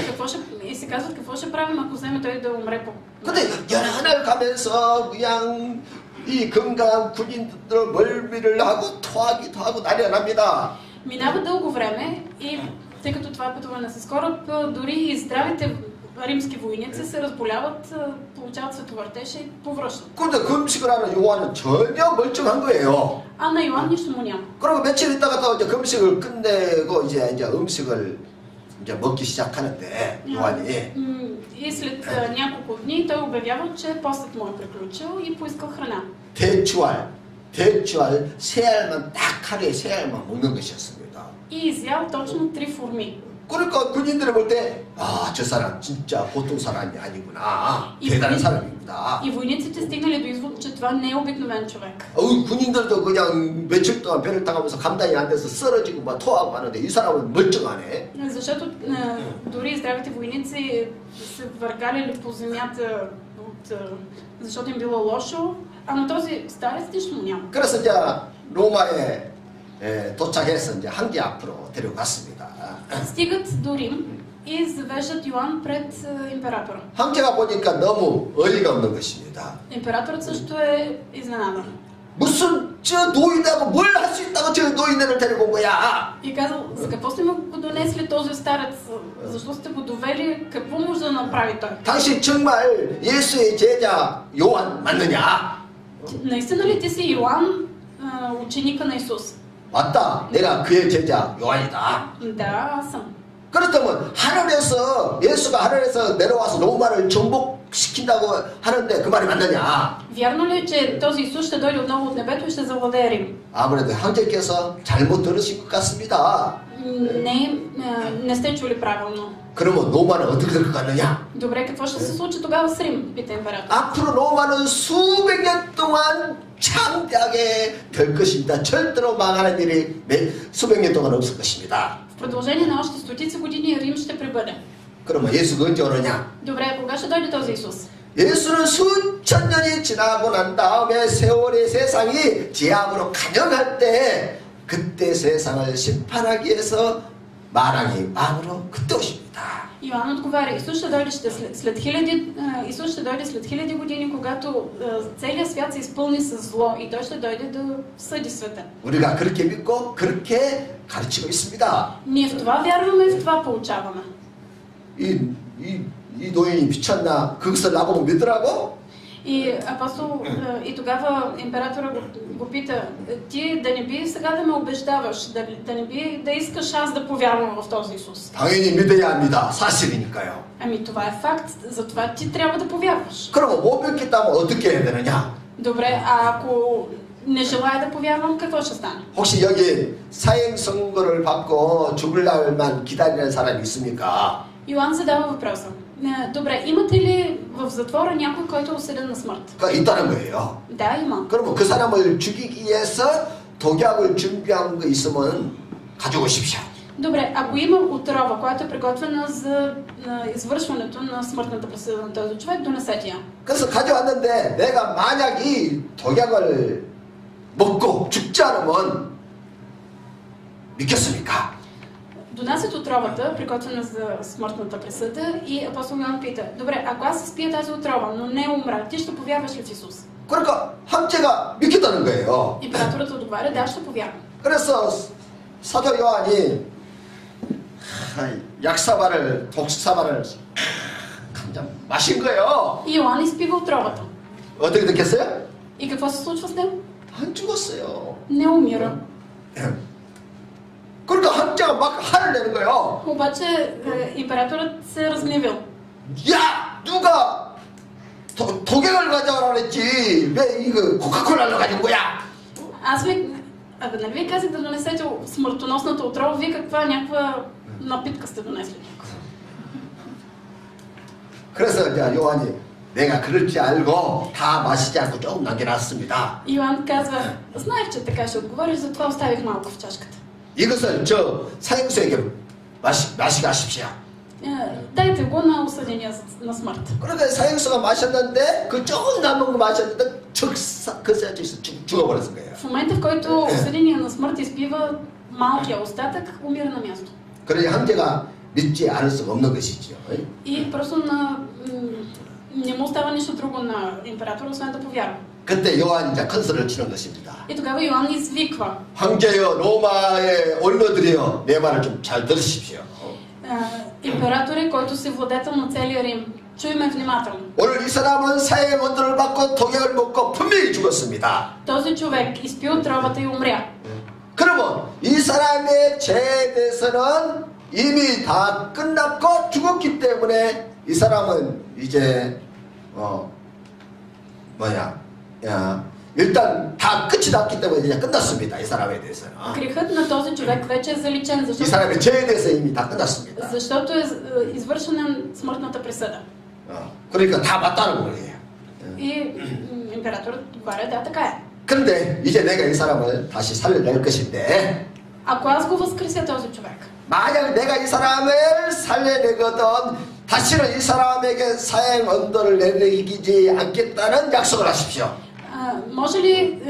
и се казват какво ще правим, ако вземе той да умре по. 근데 여러 날 가면서 그냥 이 건강한 군인들 멀미를 하고 토하기도 하고 난리가 납니다. Минава дълго време и тъй като това е пътуване с кораб, дори и здравите римски войници се разболяват, получават световъртеж и повръщат. 근데 그 음식을 하는 요한은 전혀 멀쩡한 거예요. А на Йоан нищо му няма. 그리고 며칠 있다가 또 이제 금식을 끝내고 이제 음식을 이제 먹기 시작하는데 요한이. И след няколко дни той обявява, че постът му е приключил и поискал храна. 대추알 세 알만 딱 하루에 세 알만 먹는 것이었습니다. И изял точно 3 форми. 그러니까 군인들이 볼 때 아, 저 사람 진짜 보통 사람이 아니구나. 대단한 사람입니다. И войниците стигнали до извод, че това не е обикновен човек. 군인들도 그냥 며칠 동안 배를 타가면서 감당이 안 돼서 쓰러지고 막 토하고 하는데 이 사람은 멀쩡하네. Защото дори здравите войници се въргаляли по земята, защото им било лошо, а на този старец нищо му няма. 그래서 이제 로마에 도착해서 이제 황제 앞으로 데려갔습니다. Стигат до Рим и завеждат Йоан пред императора. 황제가 보니까 너무 어이가 없는 것입니다. Императорът също е изненадан. 무슨 저 노인하고 뭘 할 수 있다고 저 노인네를 데리고 온 거야? И казал, за какво сте му го донесли този старец? Защо сте го довели? Какво може да направи той? 당신 정말 예수의 제자 요한 맞느냐? Наистина ли ти си Йоан, ученика на Исус? 맞다. 내가 그의 제자 요한이다. Да, аз съм. 그렇다면 하늘에서 예수가 하늘에서 내려와서 로마를 정복시킨다고 하는데 그 말이 맞느냐? Вярно ли е, че този Исус ще дойде отново от небето и ще завладее Рим? 아무래도 황제께서 잘못 들으신 것 같습니다. Не сте чули правилно. 그러면 로마는 어떻게 될 것 같느냐? Добре, какво ще се случи тогава с Рим? Пита император. 앞으로 로마는 수백 년 동안 창대하게 될 것입니다. 절대로 망하는 일이 수백 년 동안 없을 것입니다. В продължение на още стотици години Рим ще пребъде. 그러면 예수가 언제 오느냐? Добре, кога ще дойде този Исус? 예수는 수천 년이 지나고 난 다음에 세월의 세상이 죄악으로 간영할 때 그때 세상을 심판하기 위해서 만왕의 왕으로 그때 오십니다. Йоан отговаря, Исус ще дойде след хиляди години, когато целият свят се изпълни с зло и той ще дойде да съди света. 우리가 그렇게 믿고 그렇게 가르치고 있습니다. Ние в това вярваме и в това получаваме. 이 노인이 미쳤나? 그것을 나보고 믿으라고? И апостол, и тогава императора го пита, ти да не би сега да ме убеждаваш, да не би да искаш аз да повярвам в този Исус? 당연히 믿어야 합니다. 사실이니까요. Ами това е факт, затова ти трябва да повярваш. 그럼 못 믿겠다면 어떻게 해야 되느냐? Добре, а ако не желая да повярвам, какво ще стане? 혹시 여기 사형 선고를 받고 죽을 날만 기다리는 사람이 있습니까? Йоан задава въпроса. Добре, имате ли в затвора някой, който е осъден на смърт? 있다는 거예요. Да, има. 그러면 그 사람을 죽이기 위해서 독약을 준비한 거 있으면 가져오십시오. Добре, ако има отрова, която е приготвена за извършването на смъртната присъда на този човек, донесете я. 그래서 가져왔는데 내가 만약 이 독약을 먹고 죽지 않으면 믿겠습니까? Донасят отровата, приготвена за смъртната присъда, и апостол Йоан пита, добре, ако аз спия тази отрова, но не умра, ти ще повярваш ли в Исус? 그러니까 황제가 믿겠다는 거예요. Императорът отговаря, да, ще повярвам. 그래서 사도 요한이 약사발을 독사발을 한잔 마신 거예요. И Йоан изпива отровата. 어떻게 됐겠어요? И какво се случва с него? 안 죽었어요. Не умира. 그러니까 황제가 막 화를 내는 거예요. обаче императорът се е разгневил. 야, 누가 독약을 가져오라 그랬지? 왜 이거 코카콜라를 가진 거야? Аз ви... Абе, нали ви казах да донесете смъртоносната отрова, вие каква някаква напитка сте донесли? 그래서 이제 요한이 내가 그럴 줄 알고 다 마시지 않고 조금 남겨놨습니다. Йоан казва, знаех, че така ще отговориш, затова оставих малко в чашката. 이것을 저 사형수에게 마시게 하십시오. Дайте го на осъдения на смърт. 그러니까 사형수가 마셨는데 그 조금 남은 거 마셨는데 그새에서 죽어버렸을 거예요. В момента, в който осъдения на смърт изпива малкия остатък, умира на място. 그러니 황제가 믿지 않을 수가 없는 것이죠. И просто не му остава нищо друго на императора, освен да повярва. 그때 요한이 이제 큰 소리를 치는 것입니다. И тогава Йоан извиква. 황제여, 로마의 원로들이여, 내 말을 좀 잘 들으십시오. Императоре, който си владетел на целия Рим, чуй ме внимателно. 오늘 이 사람은 사형의 원도를 받고 독약을 먹고 분명히 죽었습니다. Този човек изпи отровата и умря. 그러면 이 사람의 죄에 대해서는 이미 다 끝났고 죽었기 때문에 이 사람은 이제 일단 다 끝이 났기 때문에 이제 끝났습니다. 이 사람에 대해서는. Грехът на този човек вече е заличен, 이 사람의 죄에 대해서 이미 다 끝났습니다. защото е извършена смъртната присъда. 그러니까 다 맞다는 거예요. И императорът отговаря, да, така е. 그런데 이제 내가 이 사람을 다시 살려낼 것인데, Ако аз го възкреся този човек, 만약 내가 이 사람을 살려내거든 다시는 이 사람에게 사형 언도를 내리지 않겠다는 약속을 하십시오. може ли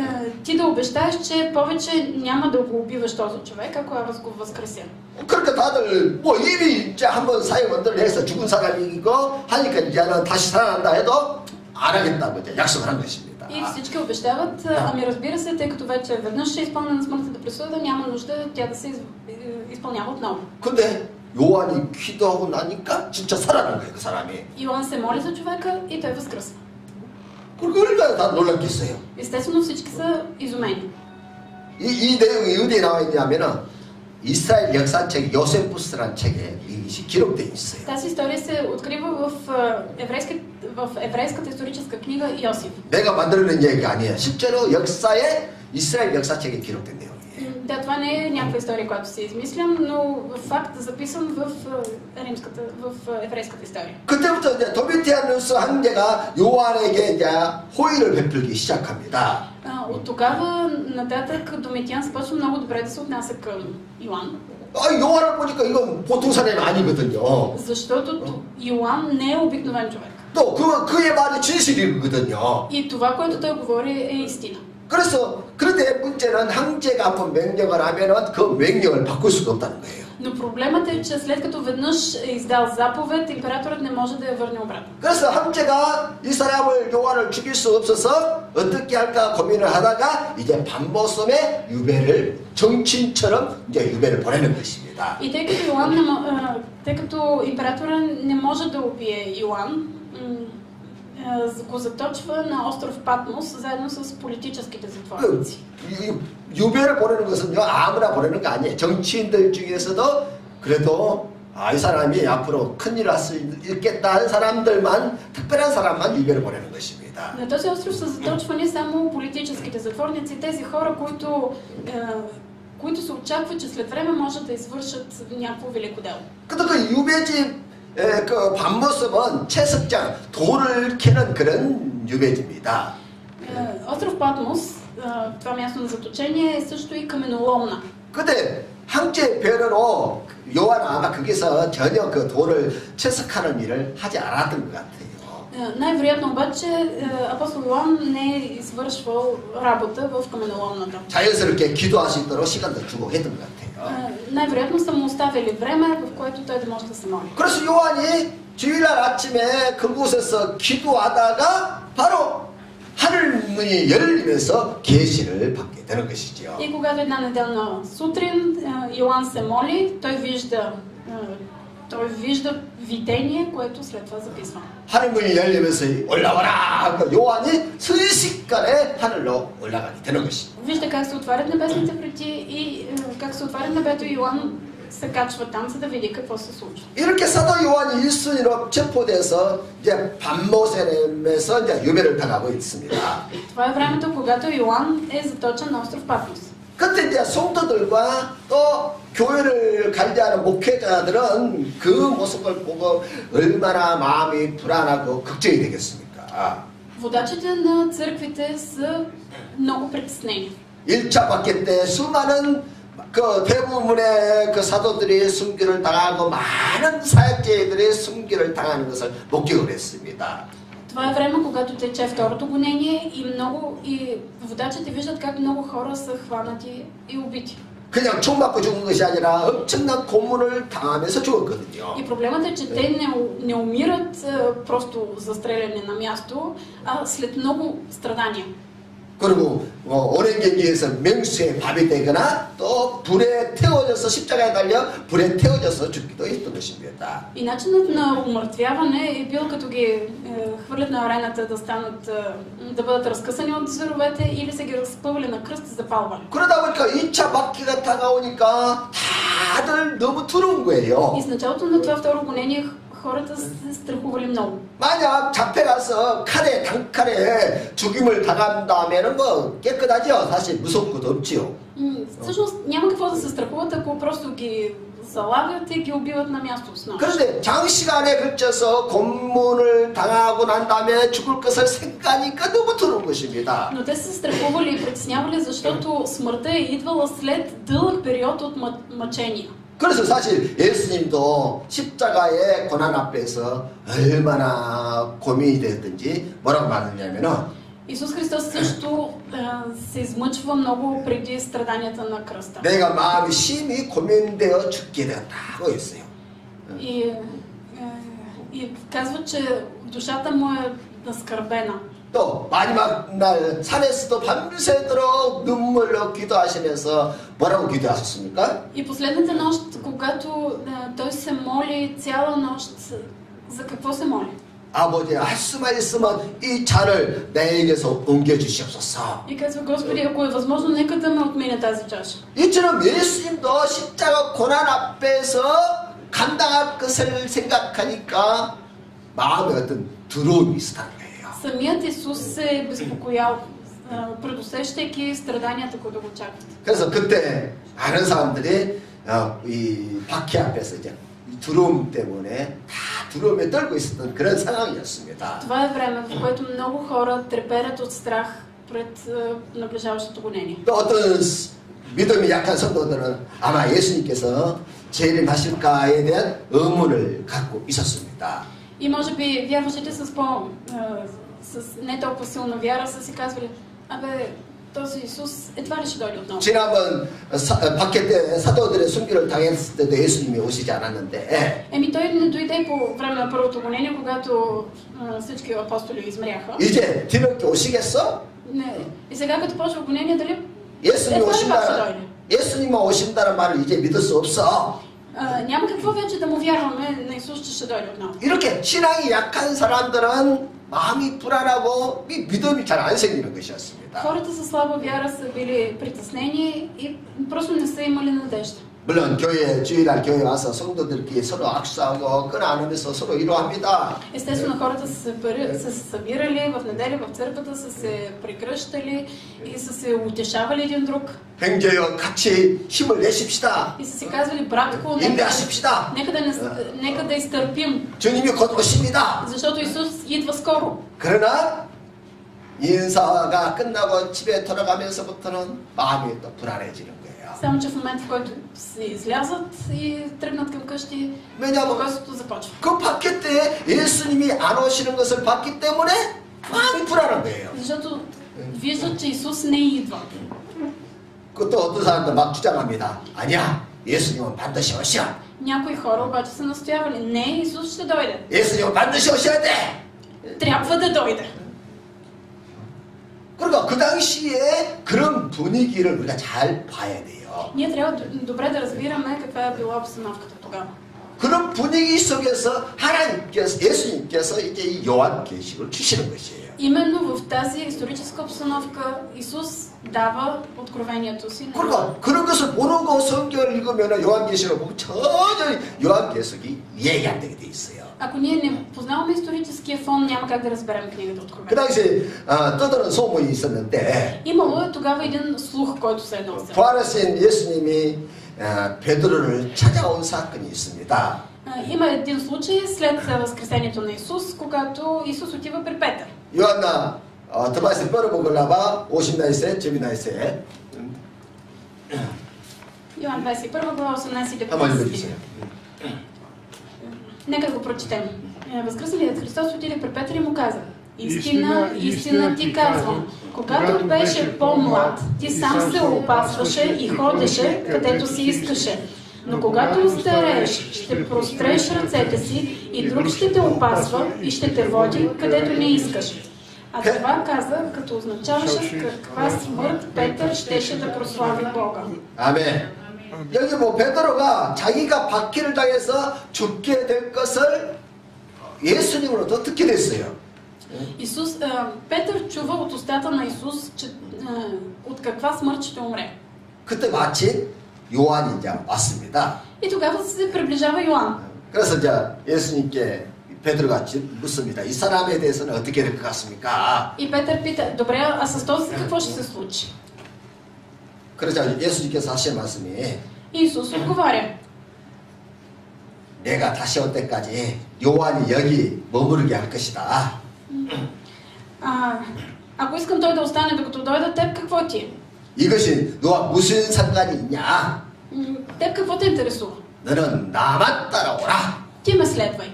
ти да обещаеш, че повече няма да го убиваш този човек, ако аз го възкреся? 그러니까 다들 뭐 이미 이제 한번 사형 언도를 내서 죽은 사람이고 하니까 이제는 다시 살아난다 해도 안 하겠다고 이제 약속을 한 것입니다. И всички обещават, ами разбира се, тъй като вече веднъж е изпълнена смъртната присъда, няма нужда тя да се изпълнява отново. 근데 요한이 기도하고 나니까 진짜 살아난 거예요, 그 사람이. Йоан се моли за човека и той възкръсва. 그리고 얼마나 다 놀랐겠어요. Естествено всички са изумени. 이 내용이 어디에 나와 있냐면은 이스라엘 역사책 요세푸스라는 책에 이것이 기록되어 있어요. Тази история се открива в еврейската историческа книга Йосиф. 내가 만들어낸 얘기가 아니에요. 실제로 역사에 이스라엘 역사책에 기록된 내용이에요. Да, това не е някаква история, която си измислям, но факт записан в еврейската история. 그때부터 이제 도미티아누스 황제가 요한에게 이제 호의를 베풀기 시작합니다. От тогава нататък Домитиан започва много добре да се отнася към Йоан. 요한을 보니까 이건 보통 사람이 아니거든요. Защото Йоан не е обикновен човек. 또 그의 말이 진실이거든요. И това, което той говори, е истина. 그런데 문제는 황제가 한번 명령을 하면은 그 명령을 바꿀 수가 없다는 거예요. Но проблемът е, че след като веднъж е издал заповед, императорът не може да я върне обратно. 그래서 황제가 이 사람을 요한을 죽일 수 없어서 어떻게 할까 고민을 하다가 이제 밤모섬에 유배를 정치인처럼 이제 유배를 보내는 것입니다. И тъй като императора не може да убие Йоан, го заточва на остров Патмос заедно с политическите затворници. 유배를 보내는 것은요 아무나 보내는 거 아니에요. 정치인들 중에서도 그래도 이 사람이 앞으로 큰일 할 수 있겠다 하는 사람들만, 특별한 사람만 유배를 보내는 것입니다. На този остров са заточвани само политическите затворници, тези хора, които се очаква, че след време може да извършат някакво велико дело. 근데 그 유배지 그 밤모습은 채석장, 돌을 캐는 그런 유배지입니다. Остров Патмос, това място на заточение, е също и каменоломна. 근데 황제 배려로 요한은 아마 거기서 전혀 그 돌을 채석하는 일을 하지 않았던 것 같아요. Най-вероятно обаче апостол Йоан не е извършвал работа в каменоломната. 자연스럽게 기도할 수 있도록 시간도 주고 했던 것 같아요. най-вероятно са му оставили време, в което той да може да се моли. 그래서 요한이 주일날 아침에 그곳에서 기도하다가 바로 하늘문이 열리면서 계시를 받게 되는 것이죠. И когато една неделна сутрин Йоан се моли, той вижда видение, което след това записва. 하늘문이 열리면서 올라와라. 요한이 순식간에 하늘로 올라가게 되는 것이죠. Вижда как се отварят небесните врати и как се отваря небето и Йоан се качва там, за да види какво се случва. 이렇게 사도 요한이 1순위로 체포돼서 이제 밤모섬에서 이제 유배를 당하고 있습니다. Това е времето, когато Йоан е заточен на остров Патмос. 그때 이제 성도들과 또 교회를 관리하는 목회자들은 그 모습을 보고 얼마나 마음이 불안하고 걱정이 되겠습니까? Водачите на църквите са много притеснени. 1차 박해 때 수많은 그 대부분의 그 사도들이 순교를 당하고 많은 사역자들이 순교를 당하는 것을 목격을 했습니다. Това е време, когато тече второто гонение и водачите виждат как много хора са хванати и убити. 그냥 총 맞고 죽은 것이 아니라 엄청난 고문을 당하면서 죽었거든요. И проблемът е, че те не умират просто застреляни на място, а след много страдания. 그리고 오랜 경기에서 맹수의 밥이 되거나 또 불에 태워져서 십자가에 달려 불에 태워져서 죽기도 했던 것입니다. И начинът на умъртвяване е бил като ги хвърлят на арената да станат, да бъдат разкъсани от зверовете или са ги разпъвали на кръст и запалвали. 그러다 보니까 2차 바퀴가 다가오니까 다들 너무 두려운 거예요. И с началото на това второ гонение хората се страхували много. 만약 잡혀가서 칼에 단칼에 죽임을 당한다면은 뭐 깨끗하죠. 사실 무서운 것도 없지요. всъщност няма какво да се страхуват, ако просто ги залавят и ги убиват на място с нож. 그런데 장시간에 걸쳐서 고문을 당하고 난 다음에 죽을 것을 생각하니까 너무 두려운 것입니다. Но те се страхували и притеснявали, защото смъртта е идвала след дълъг период от мъчения. 그래서 사실 예수님도 십자가의 고난 앞에서 얼마나 고민이 되었든지 뭐라고 말하냐면은 Исус Христос също се измъчва много преди страданията на кръста. 내가 마음이 심히 고민되어 죽게 되었다고 했어요. И казва, че душата му е наскърбена. 또 마지막 날 산에서도 밤새도록 눈물로 기도하시면서 뭐라고 기도하셨습니까? И последната нощ, когато той се моли цяла нощ, за какво се моли? 아버지, 할 수만 있으면 이 잔을 내게서 옮겨 주시옵소서. И казва: Господи, ако е възможно, нека да ме отмине тази чаша. 이처럼 예수님도 십자가 고난 앞에서 감당할 것을 생각하니까 마음에 어떤 두려움이 있었다는 거예요. Самият Исус се е безпокоял, предусещайки страданията, които го чакат. 그래서 그때 많은 사람들이 이 바퀴 앞에서 이제 두려움 때문에 다 두려움에 떨고 있었던 그런 상황이었습니다. Това е време, в което много хора треперят от страх пред наближаващото гонение. 또 어떤 믿음이 약한 성도들은 아마 예수님께서 재림하실까에 대한 의문을 갖고 있었습니다. И може би вярващите с не толкова силна вяра са си казвали: абе, този Исус едва ли ще дойде отново. 지난번 바퀴 때 사도들의 순교를 당했을 때도 예수님이 오시지 않았는데. Той не дойде по време на първото гонение, когато всички апостоли измряха. 이제 뒤늦게 오시겠어? Не. И сега като почва гонение, дали 예수님만 오신다는 말을 이제 믿을 수 없어. няма какво вече да му вярваме на Исус, че ще дойде отново. 이렇게 신앙이 약한 사람들은 마음이 불안하고 믿음이 잘 안 생기는 것이었습니다. Хората със слаба вяра са били притеснени и просто не са имали надежда. 물론 주일날 교회 와서 성도들끼리 서로 악수하고 끈 안으면서 서로 위로합니다. Естествено, хората са се събирали в неделя в църквата, са се прегръщали и са се утешавали един друг. 형제여 같이 힘을 내십시다. И са си казвали: братко, нека да изтърпим. 주님이 곧 오십니다. Защото Исус идва скоро. 그러나 인사가 끝나고 집에 돌아가면서부터는 마음이 또 불안해지는 거예요. Само че в момента, в който се излязат и тръгнат към къщи, безпокойството започва. 그 바퀴 때 예수님이 안 오시는 것을 봤기 때문에 마음이 불안한 거예요. защото виждат, че Исус не идва. 또 어떤 사람들 막 주장합니다. 아니야, 예수님은 반드시 오셔. някои хора обаче са настоявали: не, Исус ще дойде. 예수님은 반드시 오셔야 돼. трябва да дойде. 그러니까 그 당시에 그런 분위기를 우리가 잘 봐야 돼요. Ние трябва добре да разбираме каква е била обстановката тогава. 그런 분위기 속에서 예수님께서 이제 이 요한계시를 주시는 것이에요. Именно в тази историческа обстановка Исус дава откровението си. 그러니까 그런 것을 모르고 성경을 읽으면 요한계시를 보면 전혀 요한계시록이 이해가 안 되게 돼 있어요. Ако ние не познаваме историческия фон, няма как да разберем книгата Откровение. 그 당시에 떠도는 소문이 있었는데. имало е тогава един слух, който се е носил. 부활하신 예수님이 베드로를 찾아온 사건이 있습니다. Има един случай след възкресението на Исус, когато Исус отива при Петър. 요한나 드바이스 뼈를 50나이세 제비나이세. Йоан 21 глава 18 и 19. Нека го прочетем. Възкръсналият Христос отиде при Петър и му каза: истина ти казвам, когато беше по-млад, ти сам се опасваше и ходеше, където си искаше. Но когато остарееш, ще простреш ръцете си и друг ще те опасва и ще те води, където не искаш. А това каза, като означаваше каква смърт Петър щеше да прослави Бога. 아멘. 여기 뭐 베드로가 자기가 박해를 당해서 죽게 될 것을 예수님으로부터 듣게 됐어요. Петър чува от устата на Исус, че от каква смърт ще умре. 그때 마침 요한이 이제 왔습니다. И тогава се приближава Йоан. 그래서 이제 예수님께 베드로가 묻습니다. 이 사람에 대해서는 어떻게 될 것 같습니까? И Петър пита, добре, а с този какво ще се случи? 그러자 예수님께서 하신 말씀이 Исус отговаря. 내가 다시 올 때까지 요한이 여기 머무르게 할 것이다. Ако искам той да остане докато дойда, теб какво ти е? 이것이 너와 무슨 상관이 있냐? Теб какво те интересува? 너는 나만 따라오라. Ти ме следвай.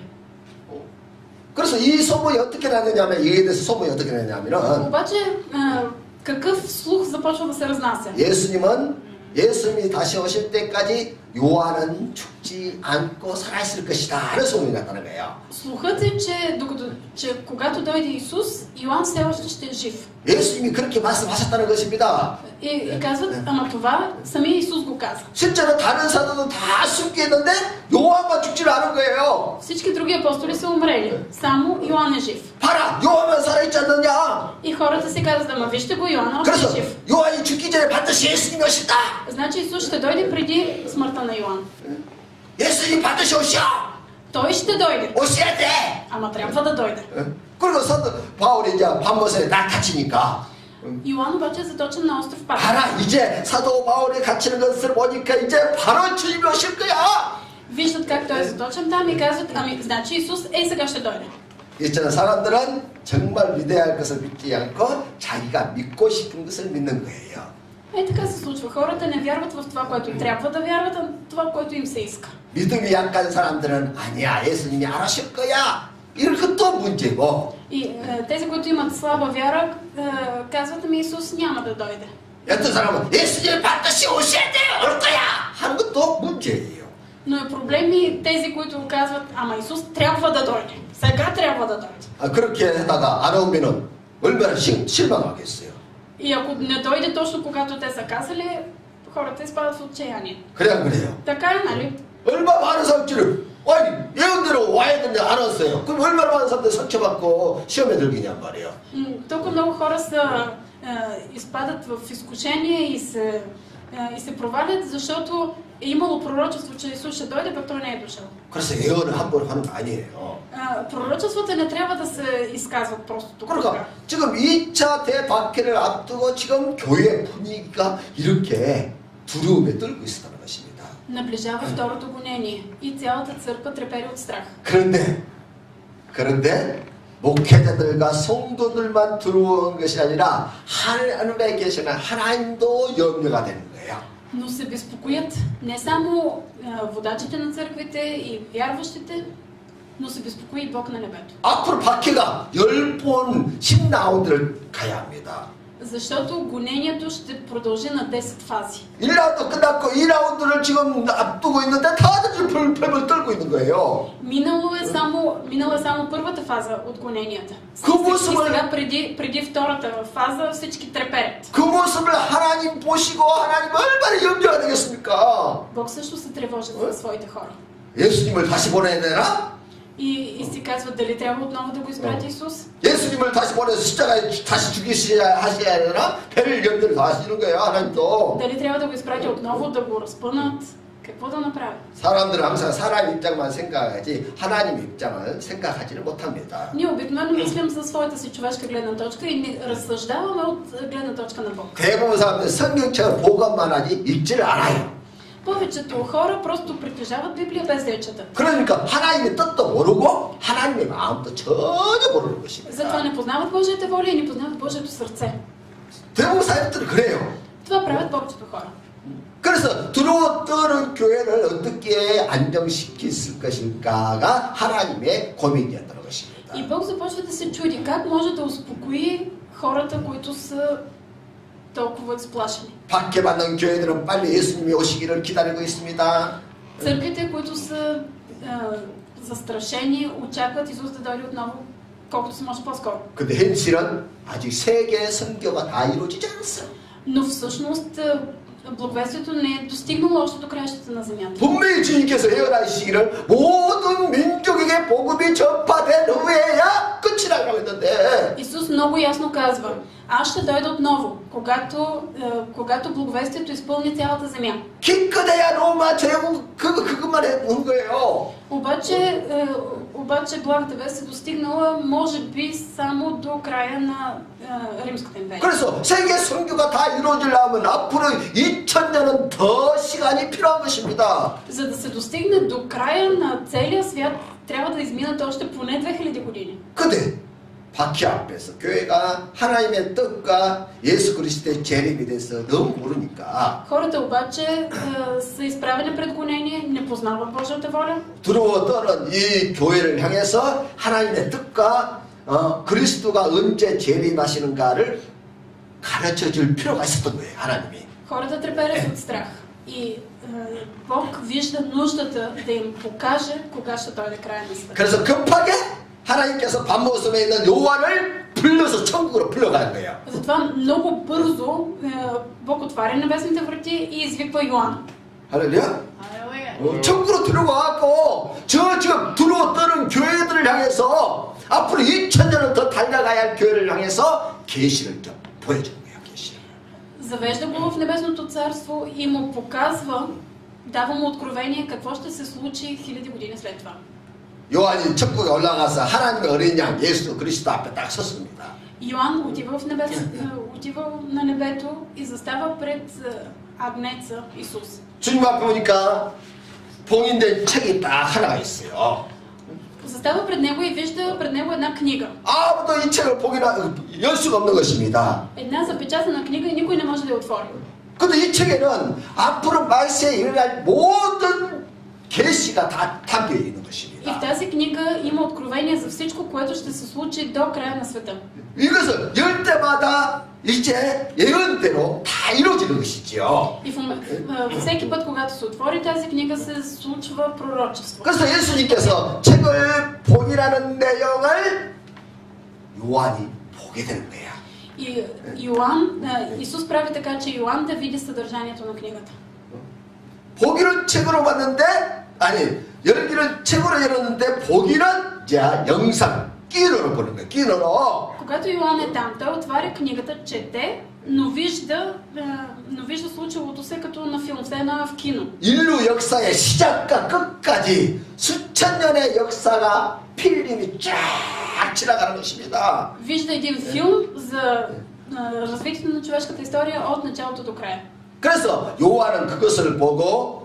그래서 이 소문이 어떻게 났느냐면 이에 대해서 소문이 어떻게 났냐면은 обаче какъв слух започва да се разнася? 예수님이 다시 오실 때까지 요한은 죽지 않고 살아있을 것이다 하는 소문이 났다는 거예요. Слухът е, че когато дойде Исус, Йоан все още ще е жив. 예수님이 그렇게 말씀하셨다는 것입니다. И казват, ама това самия Исус го каза. 실제로 다른 사도도 다 숨기했는데 요한만 죽지 않은 거예요. Всички други апостоли са умрели, само Йоан е жив. 봐라, 요한만 살아있지 않느냐? И хората си казват, ама вижте го, Йоан още е жив. 요한이 죽기 전에 반드시 예수님이 오신다. Значи Исус ще дойде преди смъртта на Йоан. 예수님 반드시 오셔. Той ще дойде. 오셔야 돼. Ама трябва да дойде. 그리고 사도 바울이 이제 밤못에 갇히니까. Йоан обаче е заточен на остров Патмос. 알아, 이제 사도 바울이 갇히는 것을 보니까 이제 바로 주님이 오실 거야. Виждат как той е заточен там и казват, ами значи Исус сега ще дойде. 있잖아, 사람들은 정말 믿어야 할 것을 믿지 않고 자기가 믿고 싶은 것을 믿는 거예요. Така се случва. Хората не вярват в това, което трябва да вярват, а това, което им се иска. 믿음이 약한 사람들은 아니야, 예수님이 알아실 거야. 이런 것도 문제고. И тези, които имат слаба вяра, казват, ами Исус няма да дойде. 어떤 사람은 예수님이 반드시 오셔야 돼, 올 거야 하는 것도 문제예요. Но е проблеми тези, които казват, ама Исус трябва да дойде. Сега трябва да дойде. 그렇게 하다가 안 오면은 얼마나 실망하겠어요. И ако не дойде точно когато те са казали, хората изпадат в отчаяние. 그래, 그래요. Така е, нали? 얼마 많은 사람들은 아니 예언대로 와야 되는데 안 왔어요. 그럼 얼마나 많은 사람들이 상처받고 시험에 들기냔 말이에요. Толкова много хора изпадат в изкушение и се провалят, защото е имало пророчество, че Исус ще дойде, пък той не е дошъл. 그래서 예언을 함부로 하는 거 아니에요. Пророчествата не трябва да се изказват просто тук. 그러니까 지금 2차 대박해를 앞두고 지금 교회 분위기가 이렇게 두려움에 떨고 있었다는 것입니다. Наближава второто гонение и цялата църква трепери от страх. 그런데 목회자들과 성도들만 두려운 것이 아니라 하늘에 계시는 하나님도 염려가 되는 거예요. Но се безпокоят не само водачите на църквите и вярващите, но се безпокои и Бог на небето. 앞으로 박해가 10번 10라운드를 가야 합니다. Защото гонението ще продължи на 10 фази. 1라운드 끝났고 2라운드를 지금 앞두고 있는데 다들 벌벌 떨고 있는 거예요. Минала е само първата фаза от гоненията. И сега преди втората фаза всички треперят. 그 모습을 하나님 보시고 하나님 얼마나 염려가 되겠습니까? Бог също се тревожи за своите хора. 예수님을 다시 보내야 되나? И си казват, дали трябва отново да го изпрати Исус? 예수님을 다시 보내서 십자가에 다시 죽이셔야 하셔야 되나? 배를 염려를 다 하시는 거예요, 하나님도. Дали трябва да го изпрати отново, да го разпънат? Какво да направят? 사람들은 항상 사람 입장만 생각하지 하나님 입장을 생각하지는 못합니다. Ние обикновено мислим за своята си човешка гледна точка и не разсъждаваме от гледна точка на Бог. 대부분 사람들은 성경책을 보고만 하지 읽지를 않아요. повечето хора просто притежават Библия без да я четат. 그러니까 하나님의 뜻도 모르고 하나님의 마음도 전혀 모르는 것입니다. затова не познават Божията воля и не познават Божието сърце. 대부분 사람들은 그래요. Това правят повечето хора. 그래서 들어오던 교회를 어떻게 안정시킬 것일까가 하나님의 고민이었다는 것입니다. И Бог започва да се чуди как може да успокои хората, които са толкова изплашени. 박해받는 교회들은 빨리 예수님이 오시기를 기다리고 있습니다. Църквите, които са застрашени, очакват Исус да дойде отново. колкото се може по-скоро. 근데 현실은 아직 세계 선교가 다 이루어지지 않았어. Но всъщност благовестието не е достигнало още до краищата на земята. 분명히 주님께서 예언하시기를 모든 민족에게 복음이 전파된 후에야 끝이라고 했는데 Исус много ясно казва: аз ще дойда отново, когато благовестието изпълни цялата земя. 기껏해야 로마 제국 그것만 했는 거예요. Обаче благата вест е достигнала може би само до края на Римската империя. 그래서 세계 선교가 다 이루어지려면 앞으로 2000년은 더 시간이 필요한 것입니다. За да се достигне до края на целия свят, трябва да изминат още поне 2000 години. 근데 바퀴 앞에서 교회가 하나님의 뜻과 예수 그리스도의 재림에 대해서 너무 모르니까 Хората обаче са изправени пред гонение, не познават Божията воля. 두려워 떠는 이 교회를 향해서 하나님의 뜻과 그리스도가 언제 재림하시는가를 가르쳐 줄 필요가 있었던 거예요, 하나님이. Хората треперят от страх. И Бог вижда нуждата да им покаже кога ще дойде края на света. 그래서 급하게 하나님께서 밤모섬에 있는 요한을 불러서 천국으로 불러가는 거예요. Затова много бързо Бог отваря небесните врати и извиква Йоан. 할렐루야. 천국으로 들어가고 저 지금 두려워 떠는 교회들을 향해서 앞으로 2000년을 더 달려가야 할 교회를 향해서 계시를 좀 보여주는 거예요. 계시. Завежда го в небесното царство и му показва, дава му откровение какво ще се случи хиляди години след това. 요한이 천국에 올라가서 하나님의 어린 양 예수 그리스도 앞에 딱 섰습니다. Йоан отива на небето и застава пред агнеца Исус. 주님 앞에 보니까 봉인된 책이 딱 하나가 있어요. Застава пред него и вижда пред него една книга. 아무도 이 책을 열 수가 없는 것입니다. Една запечатана книга и никой не може да я отвори. 근데 이 책에는 앞으로 말세에 일어날 모든 계시가 다 담겨 있는 것입니다. И в тази книга има откровение за всичко, което ще се случи до края на света. 이것을 열 때마다 이제 예언대로 다 이루어지는 것이지요. И всеки път, когато се отвори тази книга, се случва пророчество. 그래서 예수님께서 책을 봉인하는 내용을 요한이 보게 되는 거예요. И Исус прави така, че Йоан да види съдържанието на книгата. 보기는 책으로 봤는데 열기는 책으로 열었는데 보기는 자 영상 끼로로 보는 거예요. 끼로로. Когато Йоан е там, той отваря книгата, чете, но вижда случилото се като на филм, все едно в кино. 인류 역사의 시작과 끝까지 수천 년의 역사가 필름이 쫙 지나가는 것입니다. Вижда един филм за развитието на човешката история от началото до края. 그래서 요한은 그것을 보고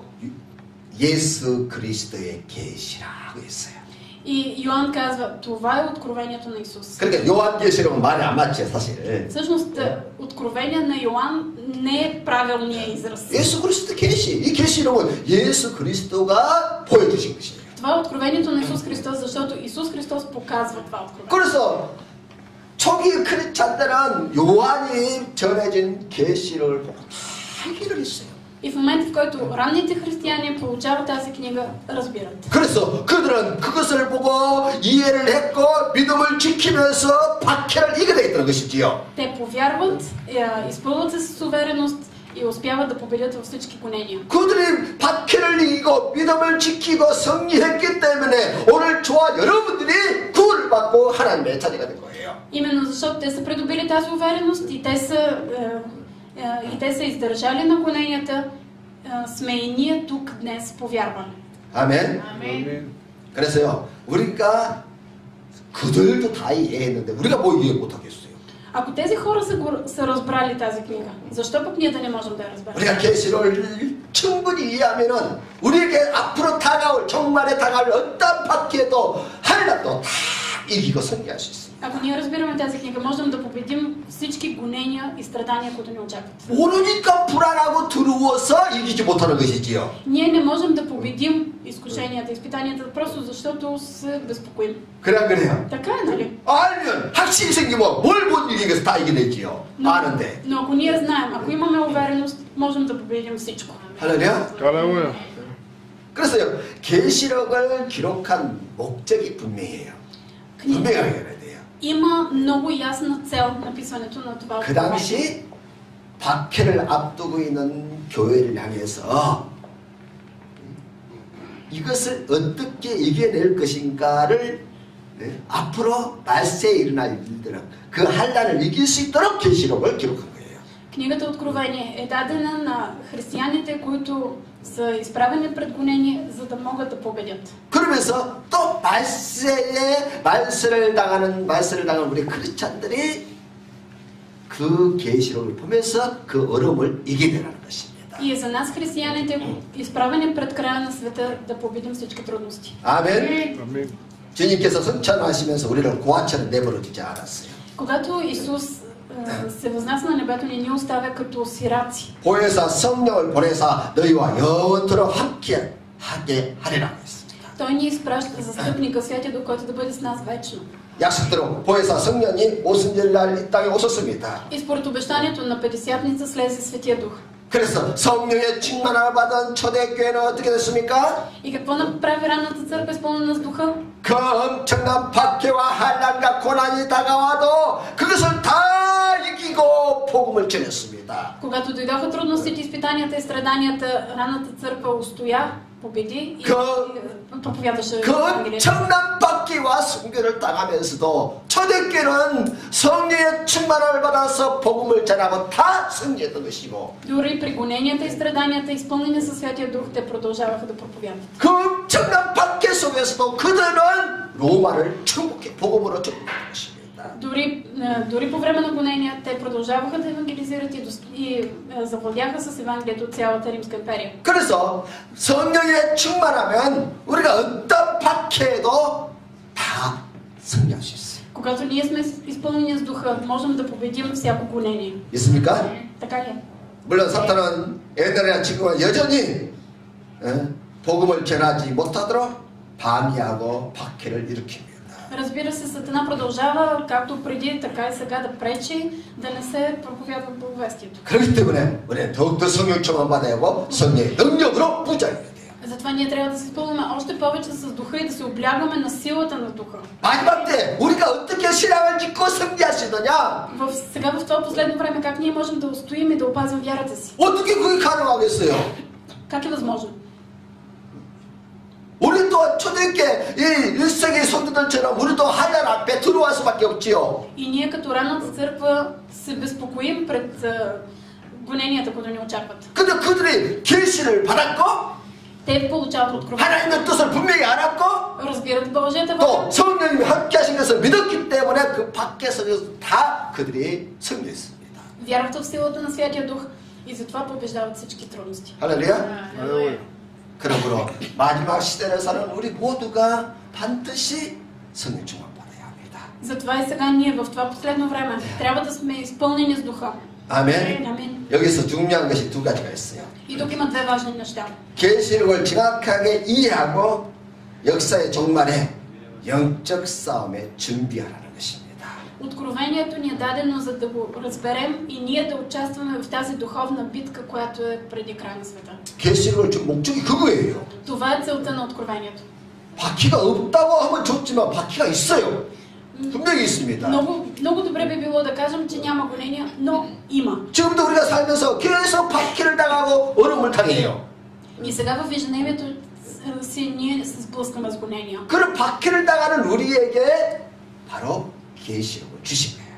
예수 그리스도의 계시라고 했어요. И Йоан казва, това е откровението на Исус. 그러니까 요한 계시록은 말이 안 맞죠, 사실. Всъщност, откровение на Йоан не е правилният израз. 예수 그리스도 계시. 이 계시록은 예수 그리스도가 보여주신 것이에요. Това е откровението на Исус Христос, защото Исус Христос показва това откровение. 그래서 초기 크리스찬들은 요한이 전해진 계시록을 보고 다 이해를 했어요. И в момента, в който ранните християни получават тази книга, разбират. 그래서 그들은 그것을 보고 이해를 했고 믿음을 지키면서 박해를 이겨내겠다는 것이지요. Те повярват, изпълват се с увереност и успяват да победят във всички гонения. 그들이 박해를 이기고 믿음을 지키고 승리했기 때문에 오늘 저와 여러분들이 구원을 받고 하나님의 자녀가 된 거예요. Именно защото те са придобили тази увереност и те са издържали на гоненията, сме и ние тук днес повярвали. 아멘. 그래서요, 우리가 그들도 다 이해했는데 우리가 뭐 이해 못하겠어요? Ако тези хора са разбрали тази книга, защо пък ние да не можем да я разберем? 우리가 계시록을 충분히 이해하면은 우리에게 앞으로 다가올 정말에 다가올 어떤 박해도 한라도 다 이기고 승리할 수 있습니다. Ако ние разбираме тази книга, можем да победим всички гонения и страдания, които ни очакват. 모르니까 불안하고 두려워서 이기지 못하는 것이지요. Ние не можем да победим изкушенията, изпитанията, просто защото се безпокоим. 그래요. Така е, нали? 알면 확신이 생기면 뭘 못 이기겠어 다 이겨내지요. 아는데. Но ако ние знаем, ако имаме увереност, можем да победим всичко. 할렐루야. 그래서요, 계시록을 기록한 목적이 분명해요. 분명하게 해야 돼요. Има много ясна цел написването на това 그 откровение. 당시 박해를 앞두고 있는 교회를 향해서 이것을 어떻게 이겨낼 것인가를 앞으로 말세에 일어날 일들은 그 환난을 이길 수 있도록 계시록을 기록한 거예요. Книгата Откровение е дадена на християните, които са изправени пред гонение, за да могат да победят. 그러면서 또 말세를 당하는 우리 크리스찬들이 그 계시록을 보면서 그 어려움을 이겨내라는 것입니다. И е за нас християните, изправени пред края на света, да победим всички трудности. 아멘. 주님께서 승천하시면서 우리를 고아처럼 내버려 두지 않았어요. Когато Исус се възнася на небето, не ни оставя като сираци. 보혜사 성령을 보내사 너희와 영원토록 함께 하게 하리라고 했습니다. Той ни изпраща застъпника, Святия Дух, който да бъде с нас вечно. 약속대로 보혜사 성령이 오순절날 이 땅에 오셨습니다. И според обещанието на Петдесятница слезе Светия Дух. 그래서 성령의 충만함을 받은 초대교회는 어떻게 됐습니까? И какво направи ранната църква, изпълнена с Духа? 그 엄청난 박해와 환난과 고난이 다가와도 그것을 다 이기고 복음을 전했습니다. Когато дойдоха трудностите, изпитанията и страданията, ранната църква устоя, победи и проповядаше 그 Евангелието. 엄청난 박해와 순교를 당하면서도 초대교회는 성령의 충만함을 받아서 복음을 전하고 다 승리했던 것이고 Дори при гоненията и страданията, изпълнени със Святия Дух, те продължаваха да проповядват. 그 엄청난 박해 속에서도 그들은 로마를 복음으로 축복한 것입니다. Дори по време на гонения, те продължаваха да евангелизират и завладяха с Евангелието цялата Римска империя. 그래서 성령에 충만하면 우리가 어떤 박해에도 다 승리할 수 있어요. Когато ние сме изпълнени с Духа, можем да победим всяко гонение. 있습니까? Така ли? 물론 사탄은 옛날이나 지금은 여전히 복음을 전하지 못하도록 방해하고 박해를 일으킵니다. Разбира се, Сатана продължава, както преди, така и сега да пречи да не се проповядва благовестието. 그렇기 때문에 우리는 더욱더 성령 충만 받아야 하고 성령의 능력으로 부자해야 돼요. Затова ние трябва да се изпълним още повече с Духа и да се облягаме на силата на Духа. 마지막 때 우리가 어떻게 신앙을 짓고 승리할 수 있느냐? Сега в това последно време, как ние можем да устоим и да опазим вярата си? 어떻게 그게 가능하겠어요? Как е възможно? 우리 또한 초대교회 이 1세기 성도들처럼 우리도 하나님 앞에 들어갈 수밖에 없지요. И ние като ранната църква се безпокоим пред гоненията, които ни очакват. 근데 그들이 계시를 받았고 Те получават откровение. 하나님의 뜻을 분명히 알았고 Разбират Божията 또 воля. 성령님이 함께 하신 것을 믿었기 때문에 그 밖에서 다 그들이 승리했습니다. Вярват в силата на Святия Дух и затова побеждават всички трудности. 할렐루야. 그러므로 마지막 시대를 사는 우리 모두가 반드시 성령 충만 받아야 합니다. Затова и сега ние в това последно време трябва да сме изпълнени с Духа. 아멘. Амин. 여기서 중요한 것이 두 가지가 있어요. И тук има две важни неща. 계시록을 정확하게 이해하고 역사의 종말에 영적 싸움에 준비하라는 것입니다. Откровението ни е дадено, за да го разберем и ние да участваме в тази духовна битка, която е преди края на света. 계시록을 준 목적이 그거예요. Това е целта на откровението. 바퀴가 없다고 하면 좋지만 바퀴가 있어요. 분명히 있습니다. Много добре би било да кажем, че няма гонения, но има. 지금도 우리가 살면서 계속 바퀴를 당하고 어려움을 당해요. И сега в ежедневието си ние се сблъскваме с гонения. 그런 바퀴를 당하는 우리에게 바로 계시록을 주신 거예요.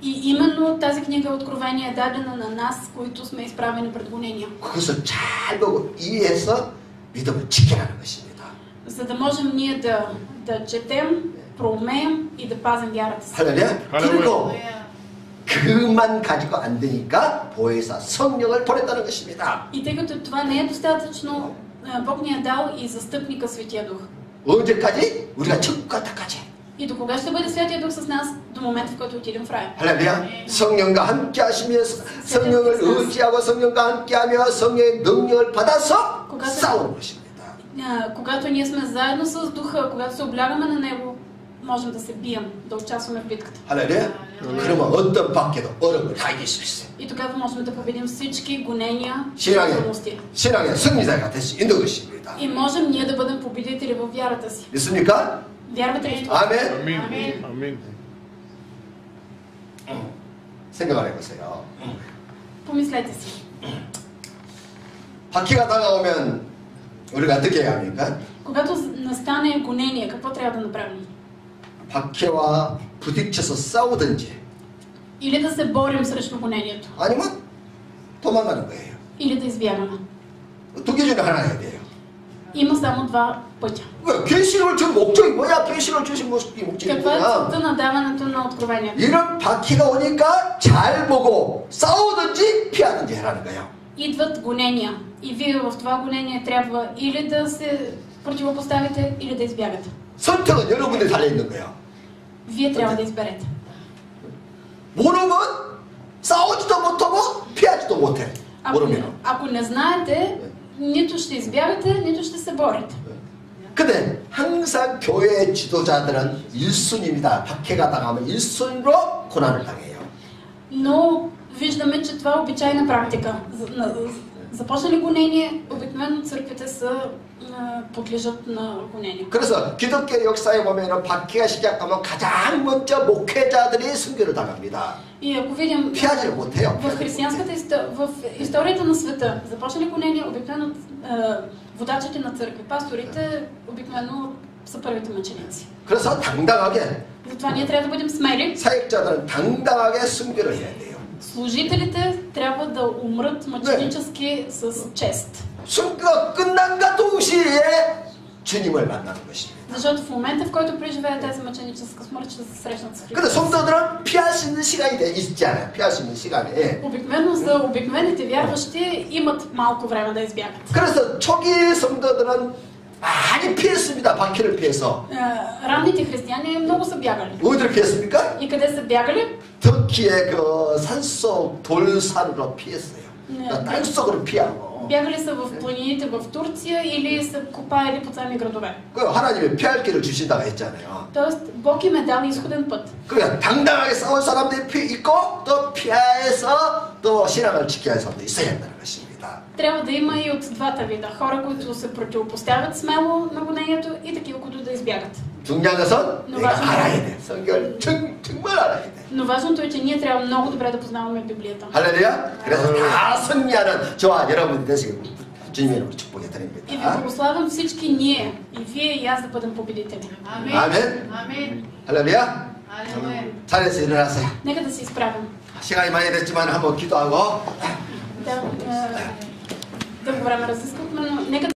И именно тази книга Откровение е дадена на нас, които сме изправени пред гонения. 그것을 잘 보고 이해해서 믿음을 지켜라는 것입니다. За да можем ние да четем, проумеем и да пазим вярата си. 할렐루야. 그리고 그만 가지고 안 되니까 보혜사 성령을 보냈다는 것입니다. И тъй като това не е достатъчно, Бог ни е дал и застъпника Светия Дух. 언제까지? 우리가 천국 갈 때까지. И до кога ще бъде Святия Дух с нас? До момента, в който отидем в рая. 할렐루야. 성령과 함께 하시며 성령을 의지하고 성령과 함께하며 성령의 능력을 받아서 싸우는 것입니다. Когато ние сме заедно с Духа, когато се облягаме на Него, можем да се бием, да участваме в битката. 할렐루야. 그러면 어떤 밖에도 어려움을 다 이길 수 있어요. И тогава можем да победим всички гонения и 신앙의 трудности. 승리자가 될 수 있는 것입니다. И можем ние да бъдем победители във вярата си. 믿습니까? Вярвате ли в това? 아멘. 아멘. 아멘. 생각을 해보세요. Помислете си. 바퀴가 다가오면 우리가 어떻게 해야 합니까? Когато настане гонение, какво трябва да направим? 바퀴와 부딪혀서 싸우든지 Или да се борим срещу гонението, 아니면 도망가는 거예요. или да избягаме. 두 개 중에 하나 해야 돼요. Има само два пътя. 왜? 계시를 준 목적이 뭐야? 계시를 주신 목적이 Каква е 뭐야? целта на даването на откровението? 이런 바퀴가 오니까 잘 보고 싸우든지 피하든지 하라는 거예요. Идват гонения и вие в това гонение трябва или да се противопоставите, или да избягате. 선택은 여러분들이 달려 있는 거예요. Вие трябва да изберете. 모르면 싸우지도 못하고 피하지도 못해. 모르면. Ако не знаете, нито ще избягате, нито ще се борите. 근데 항상 교회 지도자들은 1순위입니다. 박해가 당하면 1순위로 고난을 당해요. Но виждаме, че това е обичайна практика. Започна ли гонение, обикновено църквите подлежат на гонение. 그래서 기독교 역사에 보면은 박해가 시작하면 가장 먼저 목회자들이 순교를 당합니다. И ако видим 피하지를 못해요. в християнската в историята на света, започна ли гонение, обикновено водачите на църкви, пасторите, обикновено са първите мъченици. 그래서 당당하게 Затова ние трябва да бъдем смели. 사역자들은 당당하게 순교를 해야 돼요. Служителите трябва да умрат мъченически с чест. 순교가 끝난과 동시에 주님을 만나는 것입니다. Защото в момента, в който преживеят тази мъченическа смърт, ще се срещнат с 근데 Христос. 성도들은 피할 수 있는 시간이 있지 않아요. 피할 수 있는 시간에. Обикновено за обикновените вярващи имат малко време да избягат. 그래서 초기 성도들은 많이 피했습니다. 바퀴를 피해서. Ранните християни много са бягали. 어디를 피했습니까? И къде са бягали? 터키의 그 산속 돌산으로 피했어요. 땅속으로 피하고. Бягали са в планините в Турция или са копаели по сами градове. 그 하나님이 피할 길을 주신다고 했잖아요. Тоест Бог им е дал изходен път. 그러니까 당당하게 싸울 사람들이 있고 또 피해서 또 신앙을 지켜야 할 사람도 있어야 한다는 것입니다. Трябва да има и от двата вида. Хора, които се противопоставят смело на гонението и такива, които да избягат. 중요한 것은 내가 알아야 돼. 성경을 정말 알아야 돼. Но важното е, че ние трябва много добре да познаваме Библията. 할렐루야. 그래서 다 승리하는 저와 여러분이 되시길 주님의 이름으로 축복해 И ви 드립니다. благославям всички ние, и вие, и аз да бъдем победители. 아멘. 아멘. 할렐루야. 할렐루야. 자리에서 일어나세요. Нека да се изправим. 시간이 많이 됐지만 한번 기도하고 Дълго време разисквахме, но нека